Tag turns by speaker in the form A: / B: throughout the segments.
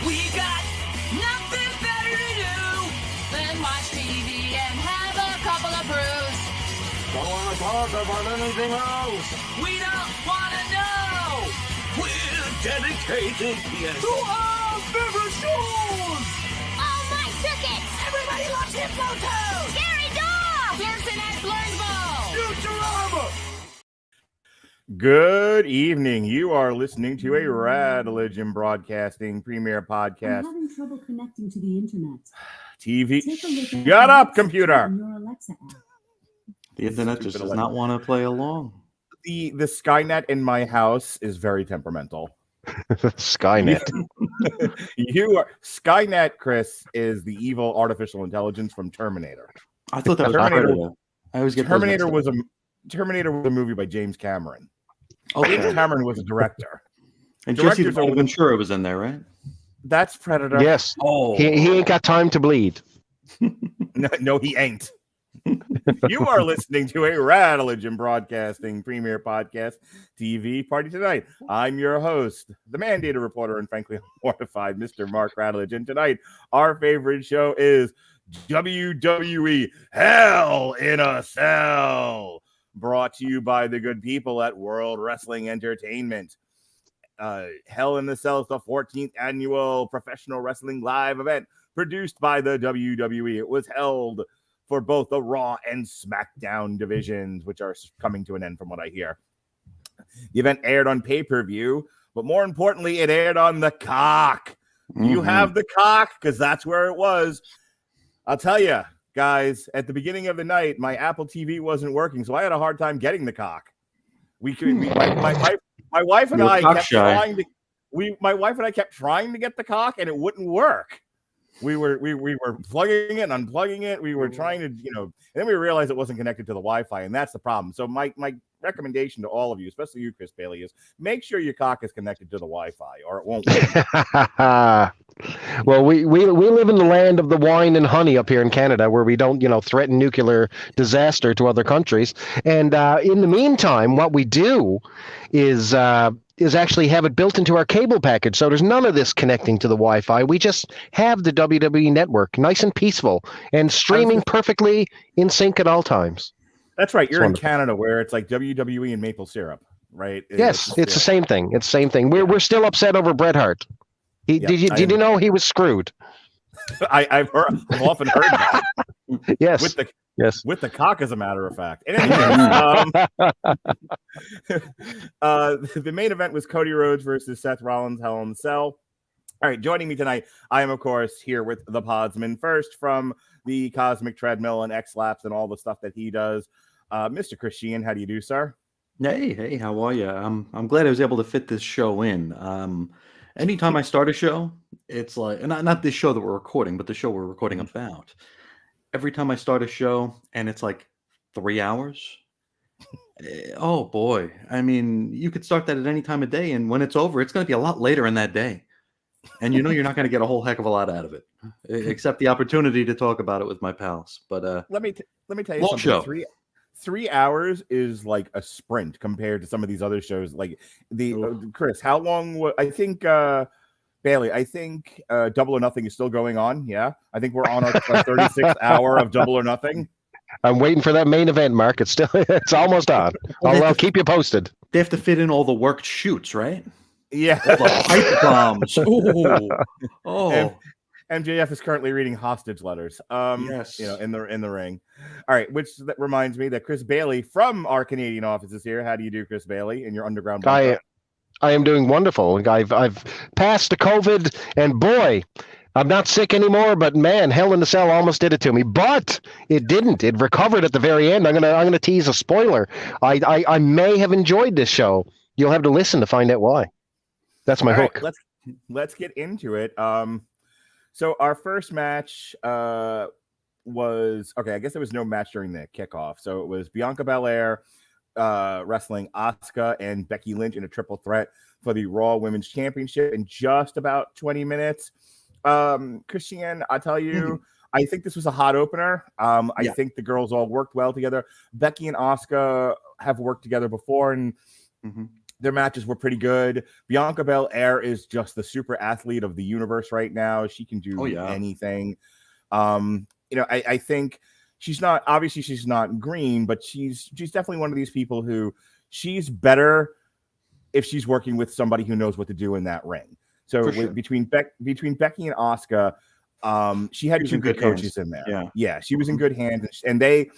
A: We got nothing better to do than watch TV and have a couple of brews.
B: Don't want to talk about anything else.
A: We don't want to know.
B: We're dedicated, yes.
A: To our favorite shows.
C: Oh, my circuits!
A: Everybody loves Hypnotoad.
C: Scary dog!
A: Pearson at Blurnsville.
B: Futurama!
D: Good evening. You are listening to a Radulich Broadcasting premier podcast.
E: I'm having trouble connecting to the internet.
D: TV.
E: Take a look at
D: Shut up,
E: Alexa
D: computer.
E: on your Alexa app.
F: The internet just does not want to play along.
D: The Skynet in my house is very temperamental.
G: Skynet.
D: You are Skynet, Chris, is the evil artificial intelligence from Terminator.
F: I thought that was
D: Terminator.
F: Predator. I always get those
D: Terminator
F: mixed up.
D: was a movie by James Cameron.
F: Okay.
D: James Cameron was a director.
F: And Jesse the
D: Directors are-
F: Ventura was in there, right?
D: That's Predator.
G: Yes.
F: Oh,
G: He ain't got time to bleed.
D: No, he ain't. You are listening to a Radulich Broadcasting premier podcast TV party tonight. I'm your host, the mandated reporter, and frankly mortified Mr. Mark Radulich. And tonight, our favorite show is WWE Hell in a Cell, brought to you by the good people at World Wrestling Entertainment. Hell in a Cell is the 14th annual professional wrestling live event produced by the WWE. It was held for both the Raw and SmackDown divisions, which are coming to an end from what I hear. The event aired on pay-per-view, but more importantly, it aired on the cock. You have the cock because that's where it was. I'll tell you, guys, at the beginning of the night, my Apple TV wasn't working, so I had a hard time getting the cock. My wife and I kept trying to. My wife and I kept trying to get the cock, and it wouldn't work. We were plugging it and unplugging it. We were trying to, and then we realized it wasn't connected to the Wi-Fi, and that's the problem. So my recommendation to all of you, especially you, Chris Bailey, is make sure your cock is connected to the Wi-Fi, or it won't work.
G: Well, we live in the land of the wine and honey up here in Canada, where we don't, threaten nuclear disaster to other countries. And in the meantime, what we do is actually have it built into our cable package. So there's none of this connecting to the Wi-Fi. We just have the WWE Network, nice and peaceful, and streaming perfectly in sync at all times.
D: That's right. You're in Canada, where it's like WWE and maple syrup, right?
G: Yes, it's the same thing. It's the same thing. We're still upset over Bret Hart. Did you know he was screwed?
D: I've often heard that.
G: Yes.
D: With the cock, as a matter of fact. And the main event was Cody Rhodes versus Seth Rollins, Hell in a Cell. All right, joining me tonight, I am, of course, here with the Podsman. First, from the Cosmic Treadmill and X-Laps and all the stuff that he does, Mr. Chris Sheehan, how do you do, sir?
F: Hey, how are you? I'm glad I was able to fit this show in. Anytime I start a show, it's like, not this show that we're recording, but the show we're recording about. Every time I start a show and it's like 3 hours, oh boy. I mean, you could start that at any time of day, and when it's over, it's going to be a lot later in that day. And you're not going to get a whole heck of a lot out of it, except the opportunity to talk about it with my pals. But
D: let me tell you something.
F: Show.
D: 3 hours is like a sprint compared to some of these other shows. Like Chris, how long? I think Bailey. I think Double or Nothing is still going on. Yeah, I think we're on our 36th hour of Double or Nothing.
G: I'm waiting for that main event, Mark. It's almost on. I'll keep you posted.
F: They have to fit in all the worked shoots, right?
D: Yeah.
F: All the pipe bombs. Oh.
D: MJF is currently reading hostage letters.
F: Yes.
D: In the ring. All right, that reminds me that Chris Bailey from our Canadian office is here. How do you do, Chris Bailey, in your underground bunker?
G: I am doing wonderful. I've passed the COVID, and boy, I'm not sick anymore. But man, Hell in a Cell almost did it to me. But it didn't. It recovered at the very end. I'm gonna tease a spoiler. I may have enjoyed this show. You'll have to listen to find out why. That's my hook.
D: Right, let's get into it. So our first match was okay. I guess there was no match during the kickoff. So it was Bianca Belair wrestling Asuka and Becky Lynch in a triple threat for the Raw Women's Championship in just about 20 minutes. Christian, I tell you, I think this was a hot opener. I think the girls all worked well together. Becky and Asuka have worked together before, and Their matches were pretty good. Bianca Belair is just the super athlete of the universe right now. She can do anything. I think she's not green, but she's definitely one of these people who she's better if she's working with somebody who knows what to do in that ring. So between Becky and Asuka, she had two good coaches in there. Yeah, she was in good hands, and they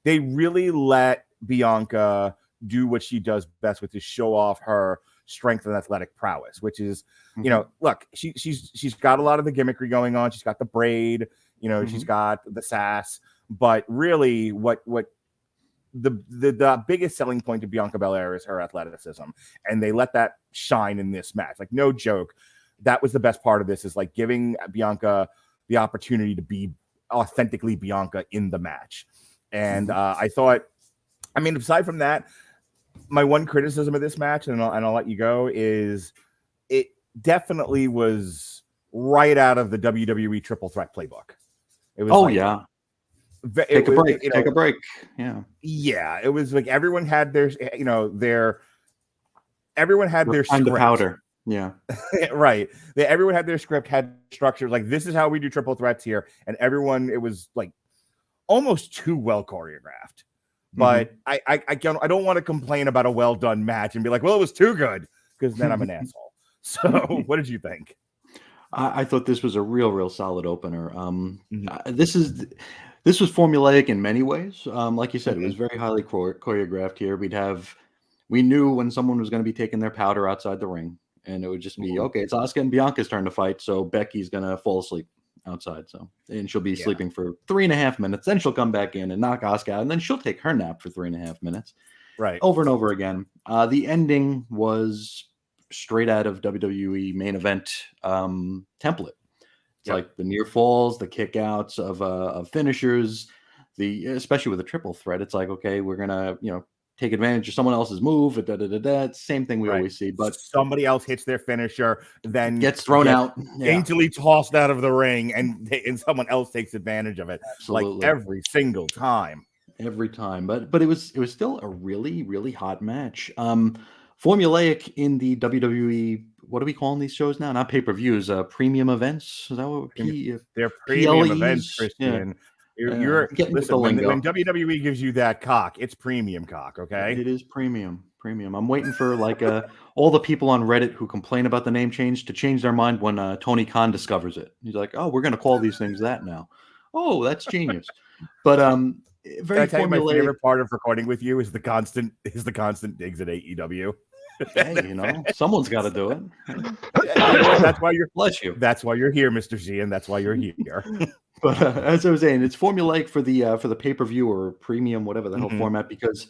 D: really let Bianca do what she does best, which is show off her strength and athletic prowess, which is, look, she's got a lot of the gimmickry going on. She's got the braid, she's got the sass, but really what the biggest selling point to Bianca Belair is her athleticism. And they let that shine in this match. Like, no joke. That was the best part of this, is like giving Bianca the opportunity to be authentically Bianca in the match. And I thought, aside from that, my one criticism of this match, and I'll let you go, is it definitely was right out of the WWE Triple Threat playbook. It was take a break. Yeah. It was like everyone had their script.
F: Powder. Yeah.
D: Right. Everyone had their script, had structure. Like, this is how we do triple threats here, and it was like almost too well choreographed. But I don't want to complain about a well done match and be like, well, it was too good, because then I'm an asshole. So what did you think?
F: I thought this was a real solid opener. This was formulaic in many ways. Like you said, it was very highly choreographed here. We knew when someone was going to be taking their powder outside the ring, and it would just be, okay, it's Asuka and Bianca's turn to fight. So Becky's going to fall asleep outside. And she'll be sleeping for 3.5 minutes. Then she'll come back in and knock Asuka out, and then she'll take her nap for 3.5 minutes.
D: Right.
F: Over and over again. The ending was straight out of WWE main event template. It's like the near falls, the kickouts of finishers, especially with a triple threat. It's like, okay, we're gonna take advantage of someone else's move. Same thing we always see, but
D: somebody else hits their finisher, then
F: gets thrown out,
D: daintily tossed out of the ring, and someone else takes advantage of it.
F: Absolutely.
D: Like every single time.
F: But it was still a really hot match. Formulaic in the WWE. What are we calling these shows now? Not pay-per-views, premium events. Is that what
D: they're premium
F: PLEs?
D: events, Christian? You're listen, when WWE gives you that cock, it's premium cock, okay?
F: It is premium. I'm waiting for all the people on Reddit who complain about the name change to change their mind when Tony Khan discovers it. He's like, "Oh, we're going to call these things that now." Oh, that's genius. But very
D: formulaic. My favorite part of recording with you is the constant digs at AEW.
F: Hey, someone's got to do it.
D: That's why you're
F: bless you.
D: That's why you're here, Mr. Sheehan. That's why you're here.
F: But as I was saying, it's formulaic for the pay-per-view or premium, whatever the hell format, because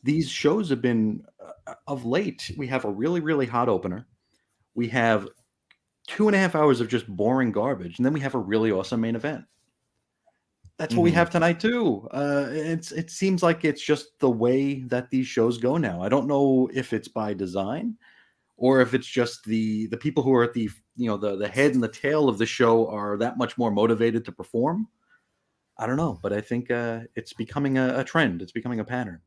F: these shows have been of late. We have a really hot opener. We have 2.5 hours of just boring garbage, and then we have a really awesome main event. That's what we have tonight too. It seems like it's just the way that these shows go now. I don't know if it's by design or if it's just the people who are at the head and the tail of the show are that much more motivated to perform. I don't know, but I think it's becoming a trend. It's becoming a pattern.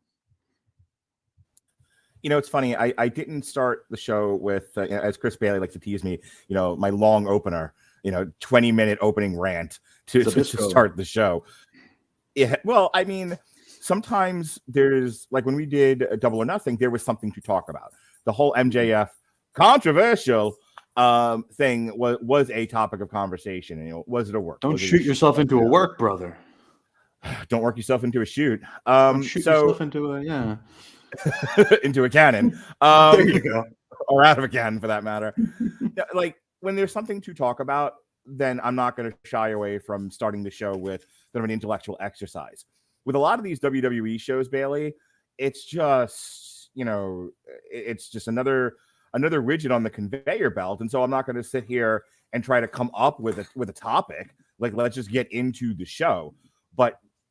D: It's funny. I didn't start the show with, as Chris Bailey likes to tease me, my long opener, 20-minute opening rant to start the show. Yeah. Well, sometimes there's, like when we did Double or Nothing, there was something to talk about. The whole MJF controversial thing was a topic of conversation. Was it a work?
F: Don't shoot yourself into a work, brother.
D: Don't work yourself into a shoot.
F: Shoot yourself into a
D: into a cannon.
F: There you go.
D: Or out of a cannon, for that matter. Like, when there's something to talk about, then I'm not going to shy away from starting the show with sort of an intellectual exercise. With a lot of these WWE shows, Bailey, it's just, it's just another widget on the conveyor belt. And so I'm not going to sit here and try to come up with a topic. Like, let's just get into the show.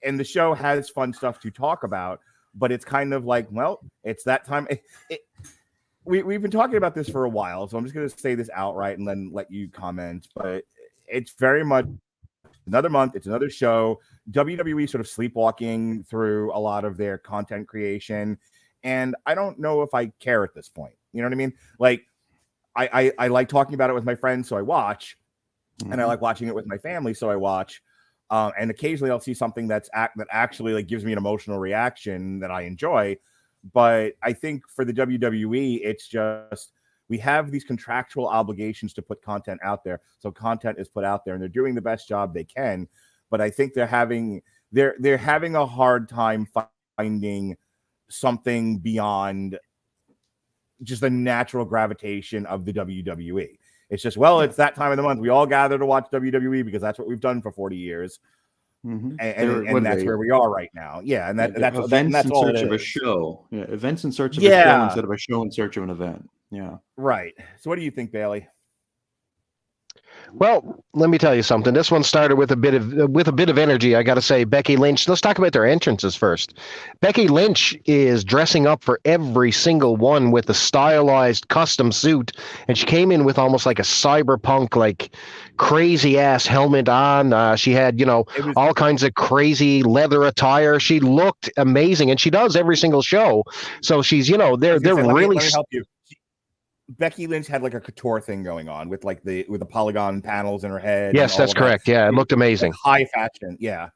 D: And the show has fun stuff to talk about, but it's kind of like, well, it's that time. We've been talking about this for a while, so I'm just going to say this outright and then let you comment. But it's very much another month. It's another show. WWE sort of sleepwalking through a lot of their content creation. and I don't know if I care at this point. You know what I mean? Like, I like talking about it with my friends, so I watch, and I like watching it with my family, so I watch. And occasionally I'll see something that actually like gives me an emotional reaction that I enjoy. But I think for the WWE, it's just we have these contractual obligations to put content out there. So content is put out there, and they're doing the best job they can. But I think they're having a hard time finding something beyond just the natural gravitation of the WWE. It's just, well, it's that time of the month. We all gather to watch WWE because that's what we've done for 40 years. And that's where we are right now. Yeah. And that's
F: events
D: that's
F: in
D: all
F: search
D: it
F: of a
D: is.
F: show. Yeah. Events in search of a show instead of a show in search of an event. Yeah.
D: Right. So what do you think, Bailey?
G: Well, let me tell you something. This one started with a bit of energy. I got to say, Becky Lynch. Let's talk about their entrances first. Becky Lynch is dressing up for every single one with a stylized custom suit, and she came in with almost like a cyberpunk, like crazy ass helmet on. She had, all kinds of crazy leather attire. She looked amazing, and she does every single show. So she's, they're really.
D: Let me help you. Becky Lynch had like a couture thing going on with like the polygon panels in her head.
G: Yes, that's correct. Yeah, it looked amazing.
D: High fashion. Yeah.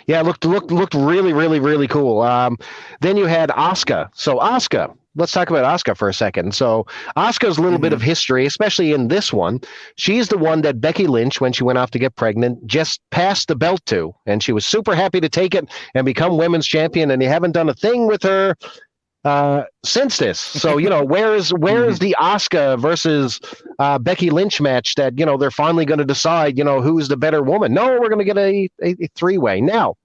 G: Yeah, it looked really, really, really cool. Then you had Asuka. So Asuka, let's talk about Asuka for a second. So Asuka's a little bit of history, especially in this one. She's the one that Becky Lynch, when she went off to get pregnant, just passed the belt to, and she was super happy to take it and become women's champion. And they haven't done a thing with her since this. So where is the Asuka versus Becky Lynch match that they're finally going to decide who's the better woman? No, we're going to get a three-way. Now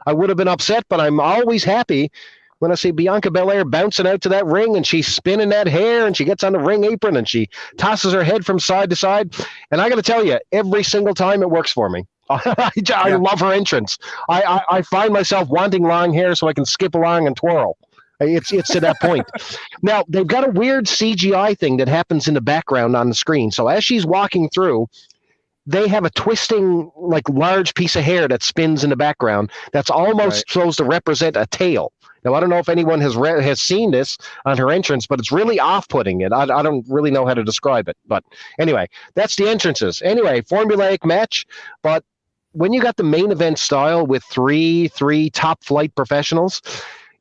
G: I would have been upset, but I'm always happy when I see Bianca Belair bouncing out to that ring and she's spinning that hair and she gets on the ring apron and she tosses her head from side to side, and I got to tell you, every single time it works for me. I love her entrance. I find myself wanting long hair so I can skip along and twirl. It's to that point. Now, they've got a weird CGI thing that happens in the background on the screen. So as she's walking through, they have a twisting, like, large piece of hair that spins in the background that's almost supposed to represent a tail. Now, I don't know if anyone has seen this on her entrance, but it's really off-putting. I don't really know how to describe it. But anyway, that's the entrances. Anyway, formulaic match, but when you got the main event style with three top-flight professionals,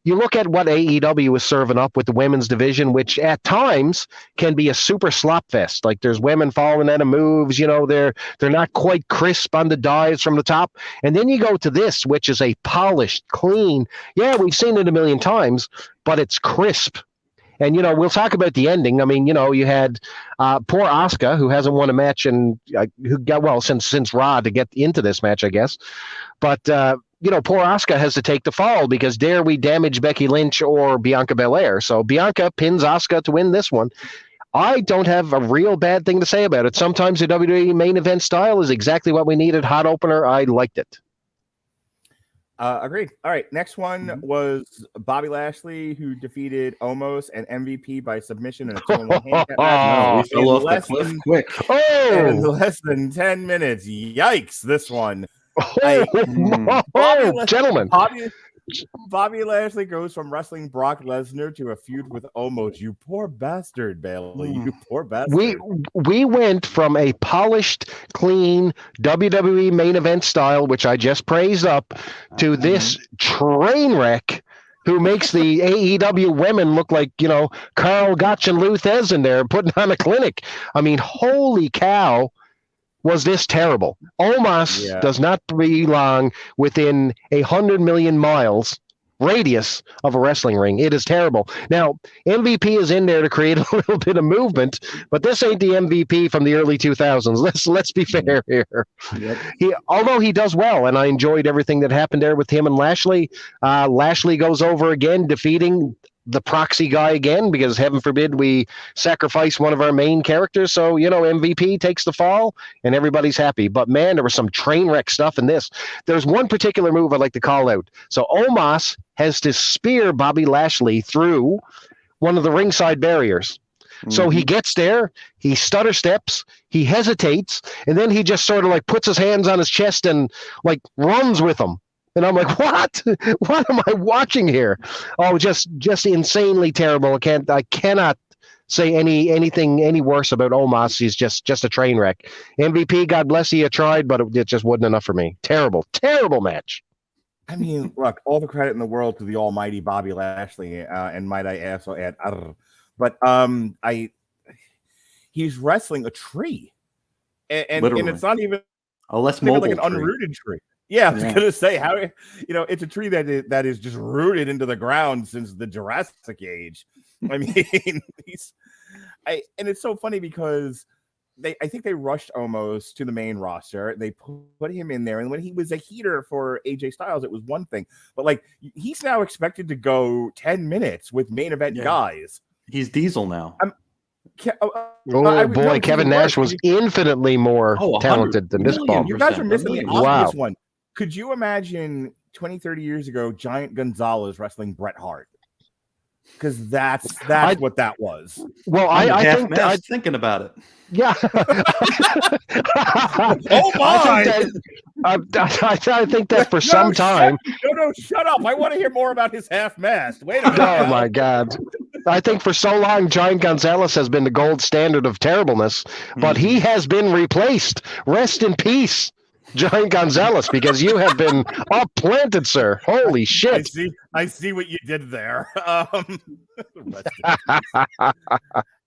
G: you look at what AEW is serving up with the women's division, which at times can be a super slop fest. Like there's women falling out of moves, they're not quite crisp on the dives from the top. And then you go to this, which is a polished, clean. Yeah, we've seen it a million times, but it's crisp. And, we'll talk about the ending. I mean, you had poor Asuka, who hasn't won a match and who got, since Raw to get into this match, I guess. But, poor Asuka has to take the fall because dare we damage Becky Lynch or Bianca Belair. So Bianca pins Asuka to win this one. I don't have a real bad thing to say about it. Sometimes the WWE main event style is exactly what we needed. Hot opener. I liked it.
D: Agreed. All right. Next one was Bobby Lashley, who defeated Omos and MVP by submission in a 2-on-1 handicap match.
F: We fell off the cliff quick.
D: In less than 10 minutes. Yikes. This one.
G: Gentlemen.
D: Bobby Lashley goes from wrestling Brock Lesnar to a feud with Omos. You poor bastard, Bailey. You poor bastard.
G: We went from a polished, clean WWE main event style, which I just praised up, to this train wreck who makes the AEW women look like, Carl Gotch and Lou Thez in there putting on a clinic. I mean, holy cow. Was this terrible? Omos does not belong within 100 million miles radius of a wrestling ring. It is terrible. Now, MVP is in there to create a little bit of movement, but this ain't the MVP from the early 2000s. Let's be fair here. Yep. Although he does well, and I enjoyed everything that happened there with him and Lashley. Lashley goes over again, defeating the proxy guy again, because heaven forbid we sacrifice one of our main characters. So, MVP takes the fall and everybody's happy. But man, there was some train wreck stuff in this. There's one particular move I'd like to call out. So Omos has to spear Bobby Lashley through one of the ringside barriers. So he gets there, he stutter steps, he hesitates, and then he just sort of like puts his hands on his chest and like runs with him. And I'm like, what? What am I watching here? Oh, just insanely terrible. I cannot say anything any worse about Omos. He's just a train wreck. MVP, God bless you, tried, but it just wasn't enough for me. Terrible match.
D: I mean, look, all the credit in the world to the almighty Bobby Lashley, and might I also add, but he's wrestling a tree, and it's not even
F: a less mobile
D: like an unrooted tree. Yeah, I was gonna say how it's a tree that is just rooted into the ground since the Jurassic Age. I mean, and it's so funny because I think they rushed Omos to the main roster. They put him in there, and when he was a heater for AJ Styles, it was one thing. But like, he's now expected to go 10 minutes with main event guys.
F: He's Diesel now.
G: Kevin Nash was infinitely more talented than this bum.
D: You guys are missing the obvious one. Could you imagine 20, 30 years ago, Giant Gonzalez wrestling Bret Hart? Because that's what that was.
G: Well, I think
F: I was thinking about it.
G: Yeah.
D: Oh my!
G: I think that for some time.
D: Shut up! I want to hear more about his half mast. Wait a minute.
G: Oh my God! I think for so long, Giant Gonzalez has been the gold standard of terribleness, but he has been replaced. Rest in peace, Giant Gonzalez, because you have been upplanted, sir. Holy shit!
D: I see what you did there.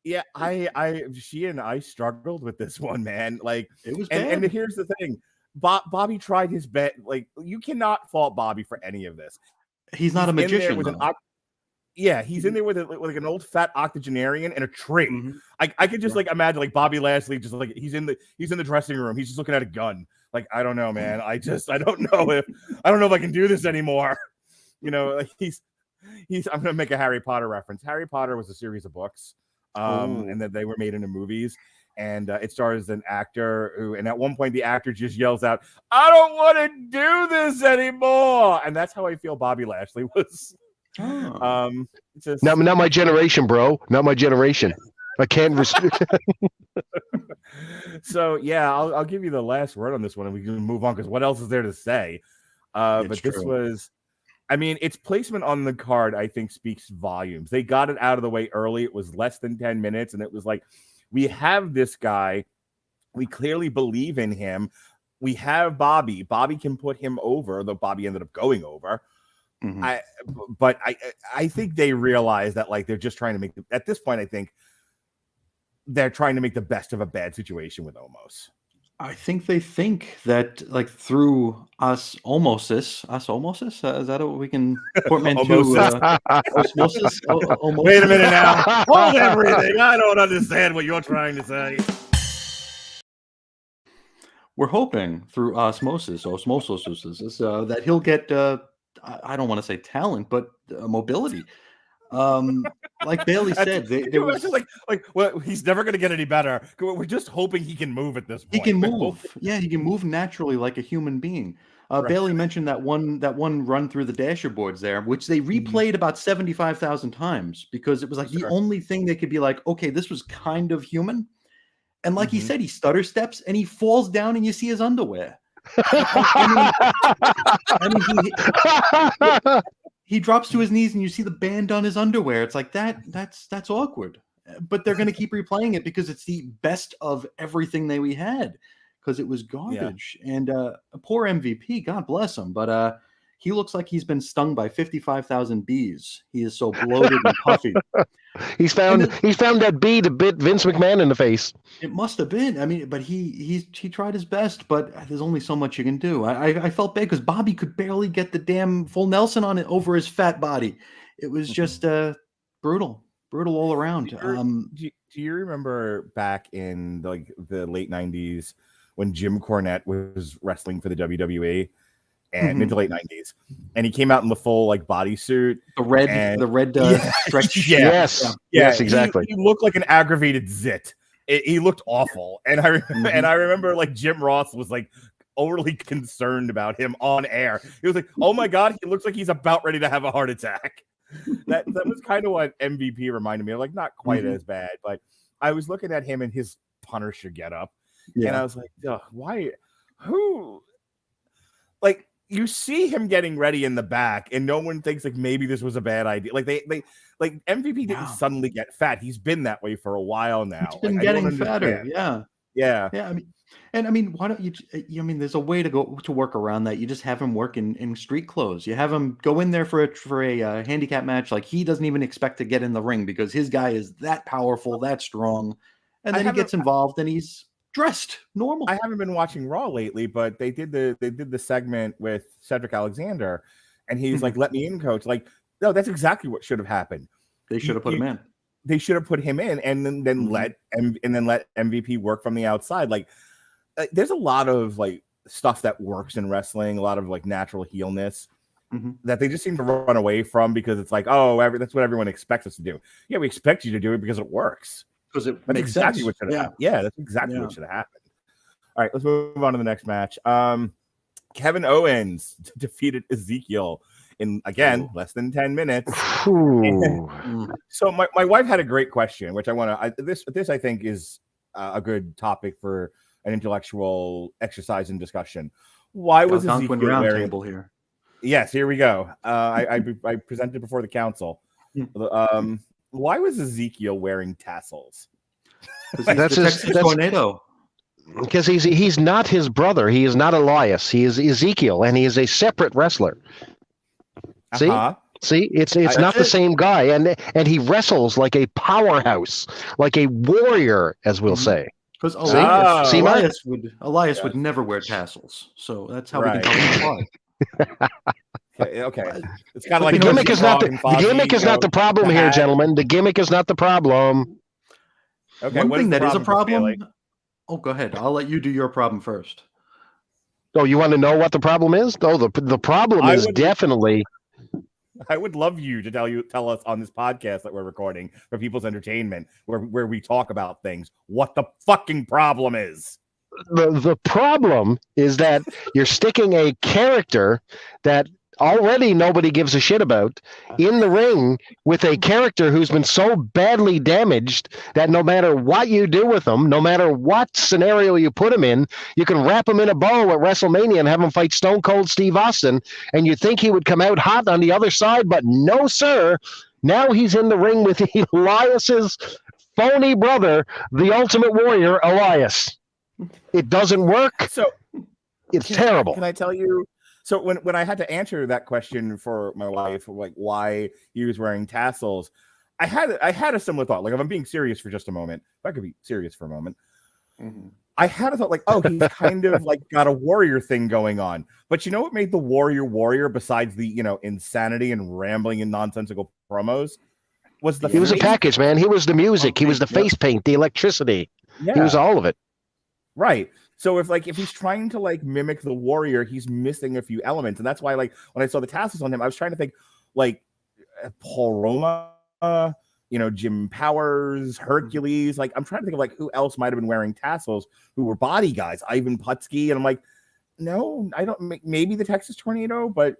D: Yeah, she and I struggled with this one, man. Like, it was bad. And here's the thing. Bobby tried his best. Like, you cannot fault Bobby for any of this.
F: He's not a magician.
D: He's in there with like an old fat octogenarian and a tree. Mm-hmm. I could just like imagine like Bobby Lashley just like he's in the dressing room. He's just looking at a gun. Like, I don't know, man. I don't know if I can do this anymore. Like he's I'm gonna make a Harry Potter reference. Harry Potter was a series of books. And then they were made into movies, and it stars an actor who, and at one point the actor just yells out, "I don't want to do this anymore," and that's how I feel Bobby Lashley was.
G: Not my generation, bro. Not my generation. I can't.
D: So yeah, I'll give you the last word on this one, and we can move on because what else is there to say? But this was. I mean, its placement on the card, I think, speaks volumes. They got it out of the way early. It was less than 10 minutes, and it was like, we have this guy. We clearly believe in him. We have Bobby. Bobby can put him over, though Bobby ended up going over. Mm-hmm. I think they realize that, like, they're just trying to make – at this point, I think they're trying to make the best of a bad situation with Omos.
F: I think they think that, like, through osmosis, is that what we can portmanteau? Osmosis.
D: Wait a minute now. Hold everything. I don't understand what you're trying to say.
F: We're hoping through osmosis that he'll get, I don't want to say talent, but mobility. Like Bailey said, there was
D: well, he's never going to get any better. We're just hoping he can move at this point.
F: He can move. Yeah, he can move naturally like a human being. Right. Bailey mentioned that one run through the dasher boards there, which they replayed about 75,000 times because it was like the only thing they could be like, okay, this was kind of human. And like he said, he stutter steps and he falls down and you see his underwear. He drops to his knees and you see the band on his underwear. It's like that's awkward. But they're going to keep replaying it because it's the best of everything that we had because it was garbage. Yeah. And poor MVP, God bless him. But he looks like he's been stung by 55,000 bees. He is so bloated and puffy.
G: He's found that bee to bit Vince McMahon in the face.
F: It must have been. I mean, but he tried his best, but there's only so much you can do. I felt bad because Bobby could barely get the damn full Nelson on it over his fat body. It was just brutal all around.
D: Do you remember back in the late 90s when Jim Cornette was wrestling for the WWE? And mid to late 90s, and he came out in the full like bodysuit,
F: the red stretch.
G: Yes, exactly.
D: He looked like an aggravated zit. He looked awful, and I remember like Jim Ross was like overly concerned about him on air. He was like, "Oh my god, he looks like he's about ready to have a heart attack." That was kind of what MVP reminded me of. Like, not quite as bad, but I was looking at him in his Punisher getup, and I was like, "Why? Who?" Like, you see him getting ready in the back, and no one thinks like maybe this was a bad idea. Like they like MVP didn't suddenly get fat. He's been that way for a while now.
F: He's been
D: like,
F: getting fatter. Yeah. I mean, why don't you? I mean, there's a way to work around that. You just have him work in street clothes. You have him go in there for a handicap match. Like he doesn't even expect to get in the ring because his guy is that powerful, that strong, and then he gets involved and he's dressed normal.
D: I haven't been watching Raw lately, but they did the segment with Cedric Alexander, and he's like, "Let me in, coach." Like, no, that's exactly what should have happened.
F: They should have put him in.
D: They should have put him in, and then let MVP work from the outside. Like, there's a lot of like stuff that works in wrestling, a lot of like natural heelness that they just seem to run away from because it's like, oh, that's what everyone expects us to do. Yeah, we expect you to do it because it works.
F: Because
D: that's
F: makes
D: exactly
F: sense.
D: what should have happened. Yeah, that's exactly what should have happened. All right, let's move on to the next match. Kevin Owens defeated Ezekiel in less than 10 minutes. So my wife had a great question, which I want to. This I think is a good topic for an intellectual exercise and discussion. Why was Ezekiel wearing
F: table here?
D: Yes, here we go. I presented before the council. Why was Ezekiel wearing tassels?
G: That's his
F: tornado.
G: Because he's not his brother. He is not Elias. He is Ezekiel, and he is a separate wrestler. See, it's not the same guy, and he wrestles like a powerhouse, like a warrior, as we'll say.
F: Because Elias would never wear tassels, so that's how we can tell him apart.
D: Okay. It's kind of like
G: the gimmick is not the problem here, gentlemen. The gimmick is not the problem.
D: Okay,
F: one thing that is a problem. Oh, go ahead. I'll let you do your problem first.
G: Oh, you want to know what the problem is? Oh, the problem is definitely.
D: I would love you to tell us on this podcast that we're recording for people's entertainment, where we talk about things, what the fucking problem is.
G: The problem is that you're sticking a character that already nobody gives a shit about in the ring with a character who's been so badly damaged that no matter what you do with him, no matter what scenario you put him in, you can wrap him in a bow at WrestleMania and have him fight Stone Cold Steve Austin, and you'd think he would come out hot on the other side, but no, sir. Now he's in the ring with Elias's phony brother, the Ultimate Warrior, Elias. It doesn't work. So it's terrible.
D: Can I tell you? So when I had to answer that question for my wife, like why he was wearing tassels, I had a similar thought. Like if I'm being serious for just a moment, if I could be serious for a moment, I had a thought like, oh, he's kind of like got a warrior thing going on. But you know what made the warrior besides the insanity and rambling and nonsensical promos was he
G: was a package, man. He was the music. He was the face paint, the electricity. Yeah. He was all of it.
D: Right. So if he's trying to like mimic the warrior, he's missing a few elements. And that's why like when I saw the tassels on him, I was trying to think like Paul Roma, Jim Powers, Hercules. Like I'm trying to think of like who else might have been wearing tassels who were body guys, Ivan Putski. And I'm like, no, I don't. Maybe the Texas Tornado, but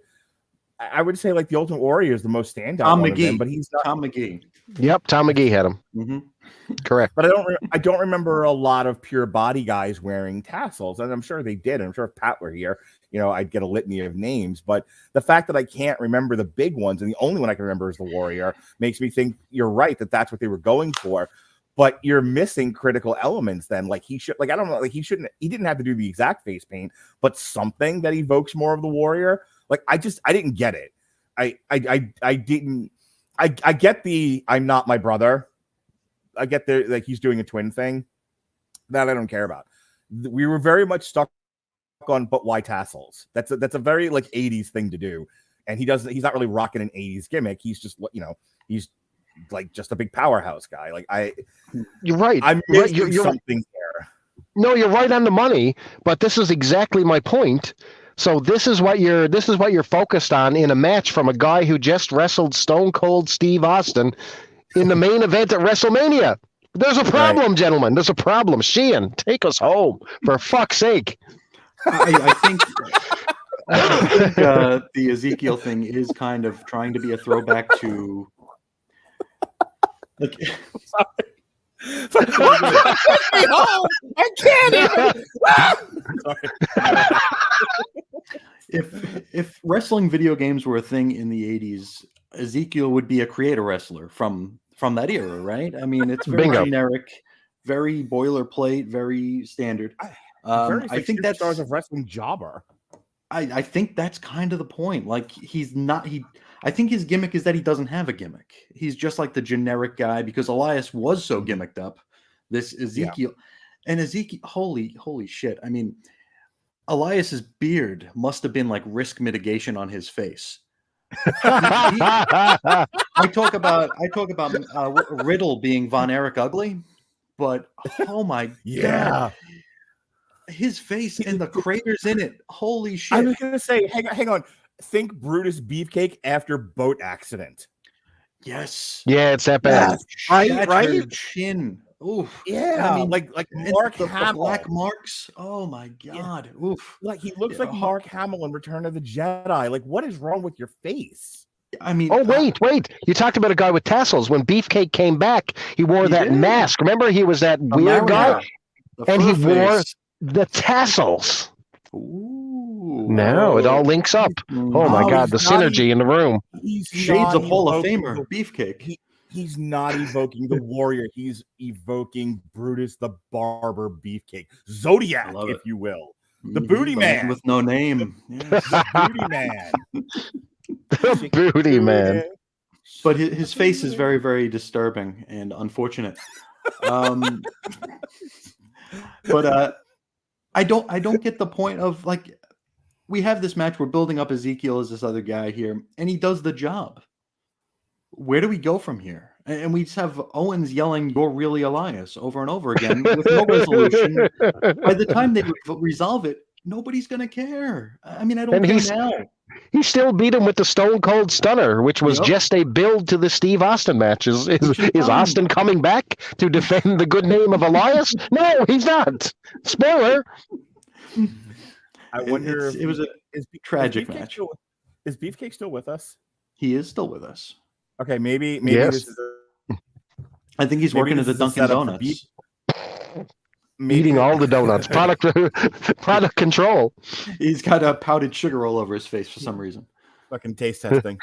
D: I would say like the Ultimate Warrior is the most standout.
F: Tom McGee,
D: but he's not.
F: Tom McGee.
G: Yep, Tom McGee had him. Correct.
D: But I don't remember a lot of pure body guys wearing tassels, and I'm sure they did. I'm sure if Pat were here, I'd get a litany of names. But the fact that I can't remember the big ones, and the only one I can remember is the Warrior, makes me think you're right that that's what they were going for. But you're missing critical elements. Then, like he should, like I don't know, like he didn't have to do the exact face paint, but something that evokes more of the Warrior. Like I didn't get it. I didn't. I get the I'm not my brother. I get the like he's doing a twin thing. That I don't care about. We were very much stuck on, but why tassels? That's a very like 80s thing to do. And he's not really rocking an 80s gimmick. He's just he's like just a big powerhouse guy. Like
G: you're right.
D: I'm missing something there.
G: No, you're right on the money, but this is exactly my point. So this is what you're focused on in a match from a guy who just wrestled Stone Cold Steve Austin in the main event at WrestleMania. There's a problem, gentlemen. There's a problem. Sheehan, take us home, for fuck's sake.
F: I think the Ezekiel thing is kind of trying to be a throwback to. Like,
D: I can't even.
F: If wrestling video games were a thing in the 80s, Ezekiel would be a creator wrestler from that era, right? I mean, it's very generic, very boilerplate, very standard. I think that's
D: stars of wrestling jobber.
F: I think that's kind of the point. Like I think his gimmick is that he doesn't have a gimmick. He's just like the generic guy because Elias was so gimmicked up. This Ezekiel and Ezekiel, holy shit. I mean, Elias's beard must have been like risk mitigation on his face. I talk about Riddle being Von Erich ugly, but oh my god, his face and the craters in it. Holy shit!
D: I was gonna say, hang on. Think Brutus Beefcake after boat accident.
F: Yes.
G: Yeah, it's that bad.
F: Right? Chin. Oof.
D: Yeah. I mean, like Mark Hamill.
F: The black marks. Oh my god.
D: Yeah.
F: Oof.
D: Like he looks like Mark Hamill in Return of the Jedi. Like, what is wrong with your face?
F: I mean,
G: wait. You talked about a guy with tassels. When Beefcake came back, he wore that mask. Remember, he was that weird guy, and he wore the tassels.
F: Ooh,
G: no, it all links up. Oh my god, the synergy in the room.
F: Shades of Hall of Famer Beefcake.
D: He's not evoking the warrior. He's evoking Brutus the Barber Beefcake. Zodiac, if you will. The booty man.
F: With no name.
D: The booty man.
G: The booty man.
F: But his face is very, very disturbing and unfortunate. But I don't get the point of, like, we have this match. We're building up Ezekiel as this other guy here, and he does the job. Where do we go from here? And we just have Owens yelling, "You're really Elias," over and over again with no resolution. By the time they resolve it, nobody's going to care. I mean, I don't care now.
G: He still beat him with the Stone Cold Stunner, which was just a build to the Steve Austin match. Is Austin coming back to defend the good name of Elias? No, he's not. Spoiler.
D: I wonder if
F: it was a tragic match.
D: Is Beefcake still with us?
F: He is still with us.
D: Okay, maybe
G: yes.
D: This is
F: I think he's working at the Dunkin' Donuts.
G: Eating all the donuts. Product control.
F: He's got a powdered sugar all over his face for some reason.
D: Fucking taste testing.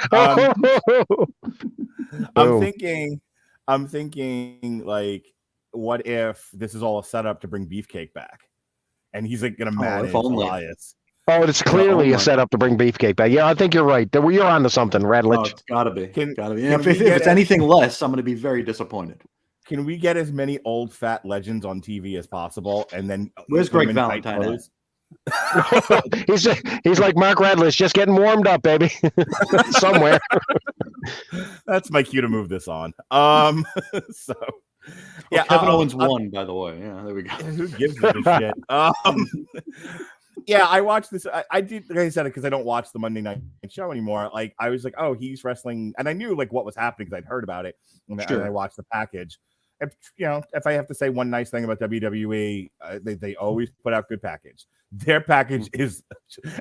D: I'm thinking like, what if this is all a setup to bring Beefcake back? And he's like gonna manage Elias.
G: Oh, it's clearly a setup to bring Beefcake back. Yeah, I think you're right. You're onto something, Radulich.
F: Oh, it's gotta be. If it's anything less, I'm gonna be very disappointed.
D: Can we get as many old fat legends on TV as possible? And then
F: where's Greg Valentine?
G: He's like Mark Radulich, just getting warmed up, baby. Somewhere.
D: That's my cue to move this on. So
F: yeah, Kevin Owens won, by the way. Yeah, there we go.
D: Who gives a shit? Yeah, I watched this. I did, like I said, because I don't watch the Monday night show anymore. Like, I was like, oh, he's wrestling, and I knew like what was happening because I'd heard about it, and I watched the package. If I have to say one nice thing about WWE, they always put out good package. Their package is,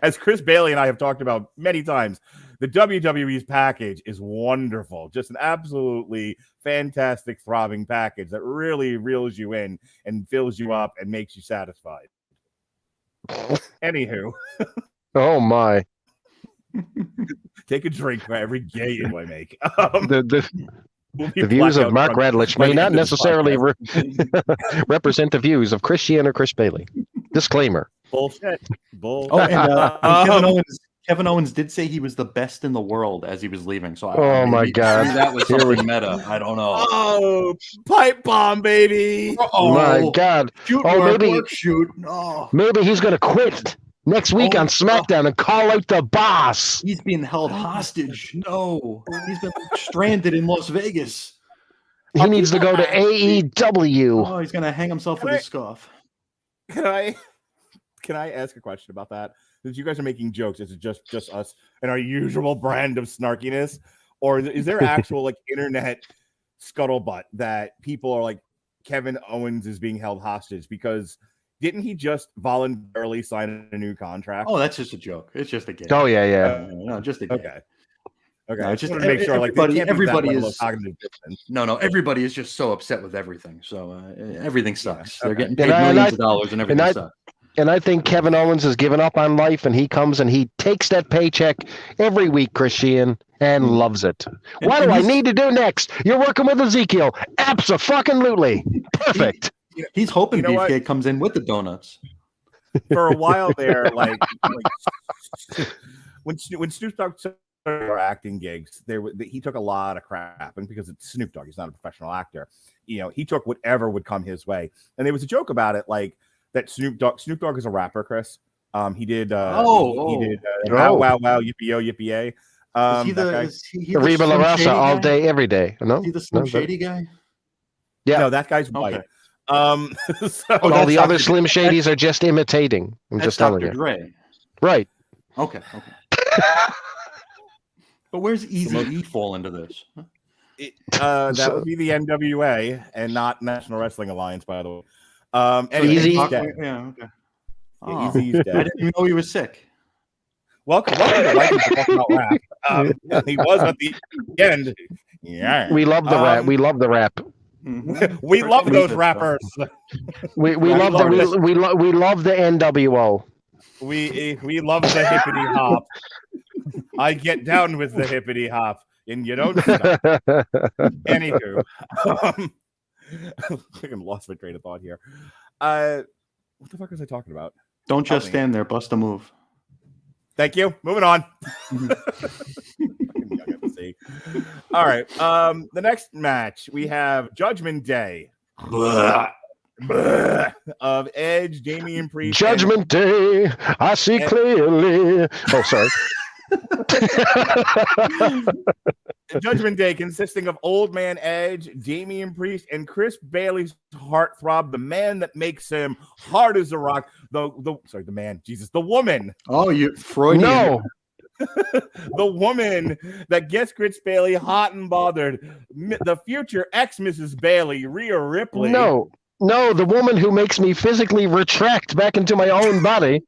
D: as Chris Bailey and I have talked about many times, the WWE's package is wonderful. Just an absolutely fantastic, throbbing package that really reels you in and fills you up and makes you satisfied. Anywho.
G: Oh, my.
D: Take a drink for every gay you I make.
G: The views of Mark Radulich may not necessarily represent the views of Chris Sheehan or Chris Bailey. Disclaimer.
D: Bullshit.
F: Oh, and Kevin Owens did say he was the best in the world as he was leaving. So
G: my God,
F: that was something meta. I don't know.
D: Oh, pipe bomb, baby!
G: My God. Maybe he's gonna quit next week on SmackDown and call out the boss.
F: He's being held hostage. No, he's been stranded in Las Vegas.
G: He needs to go to AEW.
F: Oh, he's gonna hang himself with a scarf.
D: Can I ask a question about that? Since you guys are making jokes, is it just us and our usual brand of snarkiness, or is there actual like internet scuttlebutt that people are like Kevin Owens is being held hostage because didn't he just voluntarily sign a new contract?
F: Oh, that's just a joke. It's just a game.
G: Oh yeah.
F: No, just a game.
D: Okay.
F: No,
D: just to make sure, like
F: everybody is. No, everybody is just so upset with everything. So everything sucks. They're getting paid millions of dollars, and everything sucks.
G: And I think Kevin Owens has given up on life, and he comes and he takes that paycheck every week, Chris Sheehan, and loves it. What do I need to do next? You're working with Ezekiel. Abso-fucking-lutely. Perfect.
F: He's hoping
D: You know
F: Beefcake comes in with the donuts.
D: For a while there, like when Snoop Dogg started acting gigs, he took a lot of crap, and because it's Snoop Dogg, he's not a professional actor. He took whatever would come his way, and there was a joke about it, like that Snoop Dogg is a rapper, Chris. He did Wow Wow Yippee Yo Yippee Yay.
F: Is he the
G: Reba La
F: Slim
G: Raza
F: Shady
G: all
F: guy?
G: day, every day. No,
F: Is he the Slim Shady guy?
G: Yeah.
D: No, that guy's white.
F: Okay.
D: So
G: all the other
F: Dr.
G: Slim Shadys are just imitating. I'm
F: That's
G: just telling
F: Dr.
G: you.
F: Dre.
G: Right.
F: Okay. But where's Eazy-E fall into this?
D: That would be the NWA and not National Wrestling Alliance, by the way.
G: Easy-
D: he's dead.
F: Yeah, okay.
D: Yeah, Eazy's dead.
F: I didn't even know he was sick.
D: Welcome to White People Talking About Rap. He was at the end. Yeah,
G: We love the rap. We love the rap.
D: we love those rappers.
G: We love the we love the NWO.
D: We love the hippity hop. I get down with the hippity hop, and you don't stop. Anywho, I lost my train of thought here. What the fuck was I talking about?
F: Don't just stand there. Bust a move.
D: Thank you. Moving on. All right. The next match we have Judgment Day of Edge, Damian Priest.
G: Judgment Day, I see clearly. Oh, sorry.
D: Judgment Day consisting of Old Man Edge, Damian Priest, and Chris Bailey's heartthrob, the man that makes him hard as a rock. The woman.
F: Oh, you Freudian.
G: No.
D: The woman that gets Chris Bailey hot and bothered. The future ex-Mrs. Bailey, Rhea Ripley.
G: No, the woman who makes me physically retract back into my own body.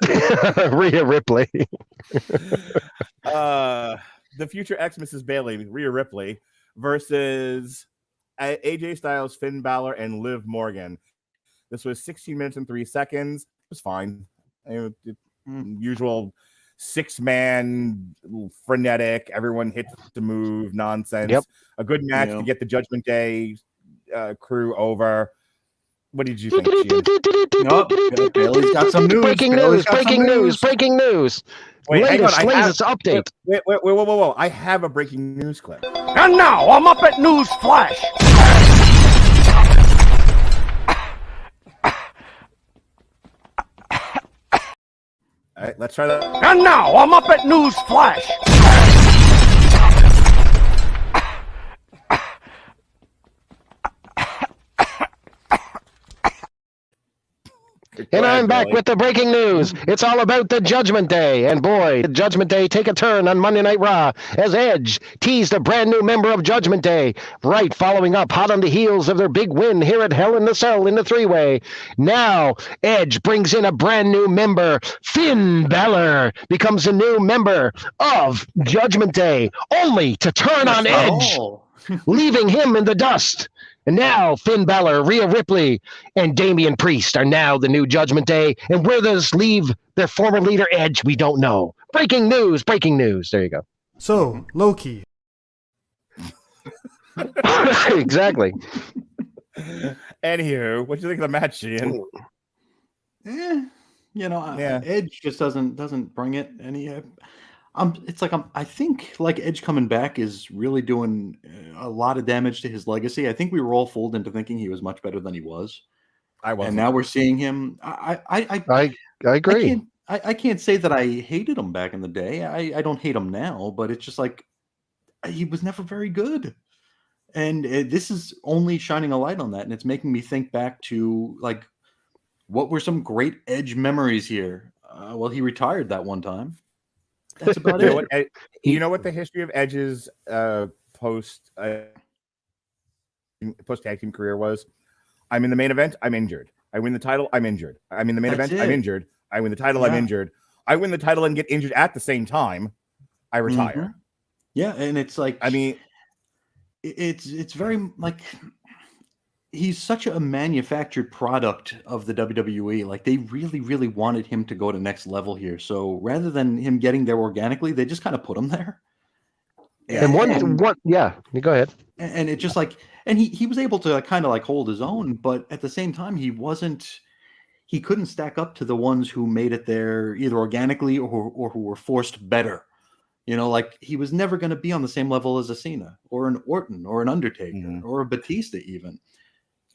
G: Rhea Ripley.
D: The future ex-Mrs. Bailey, Rhea Ripley, versus AJ Styles, Finn Balor, and Liv Morgan. This was 16 minutes and 3 seconds. It was fine. Usual 6-man, frenetic, everyone hits the move nonsense.
G: Yep.
D: A good match to get the Judgment Day crew over. What did you think?
F: Bailey's got some news.
G: Breaking news.
D: Wait, hang on.
G: Latest update.
D: Wait, whoa. I have a breaking news clip.
B: And now I'm up at News Flash.
D: All right, let's try that.
B: And now I'm up at News Flash.
G: And I'm back with the breaking news. It's all about the Judgment Day. And boy, the Judgment Day take a turn on Monday Night Raw as Edge teased a brand new member of Judgment Day. Right, following up hot on the heels of their big win here at Hell in the Cell in the three-way. Now, Edge brings in a brand new member. Finn Bálor becomes a new member of Judgment Day, only to turn on Edge, leaving him in the dust. And now Finn Bálor, Rhea Ripley, and Damian Priest are now the new Judgment Day. And where does this leave their former leader Edge? We don't know. Breaking news. There you go.
H: So, Loki.
G: Exactly.
D: Anywho, what do you think of the match, Sheehan?
F: Edge just doesn't bring it any. I think Edge coming back is really doing a lot of damage to his legacy. I think we were all fooled into thinking he was much better than he was.
D: I was,
F: and now we're seeing him.
G: I agree.
F: I can't say that I hated him back in the day. I don't hate him now, but it's just like he was never very good. And this is only shining a light on that, and it's making me think back to what were some great Edge memories here. Well, he retired that one time. That's about it.
D: You know what the history of Edge's post tag team career was? I'm in the main event, I'm injured. I win the title, I'm injured. I'm in the main event, I'm injured. I win the title, I'm injured. I win the title and get injured at the same time. I retire.
F: Mm-hmm. Yeah, and it's like, I mean, it's very he's such a manufactured product of the WWE. Like they really, really wanted him to go to next level here. So rather than him getting there organically, they just kind of put him there.
G: And you go ahead.
F: And it just like, and he was able to kind of like hold his own, but at the same time, he couldn't stack up to the ones who made it there either organically or who were forced better. You know, like he was never going to be on the same level as a Cena or an Orton or an Undertaker or a Batista even.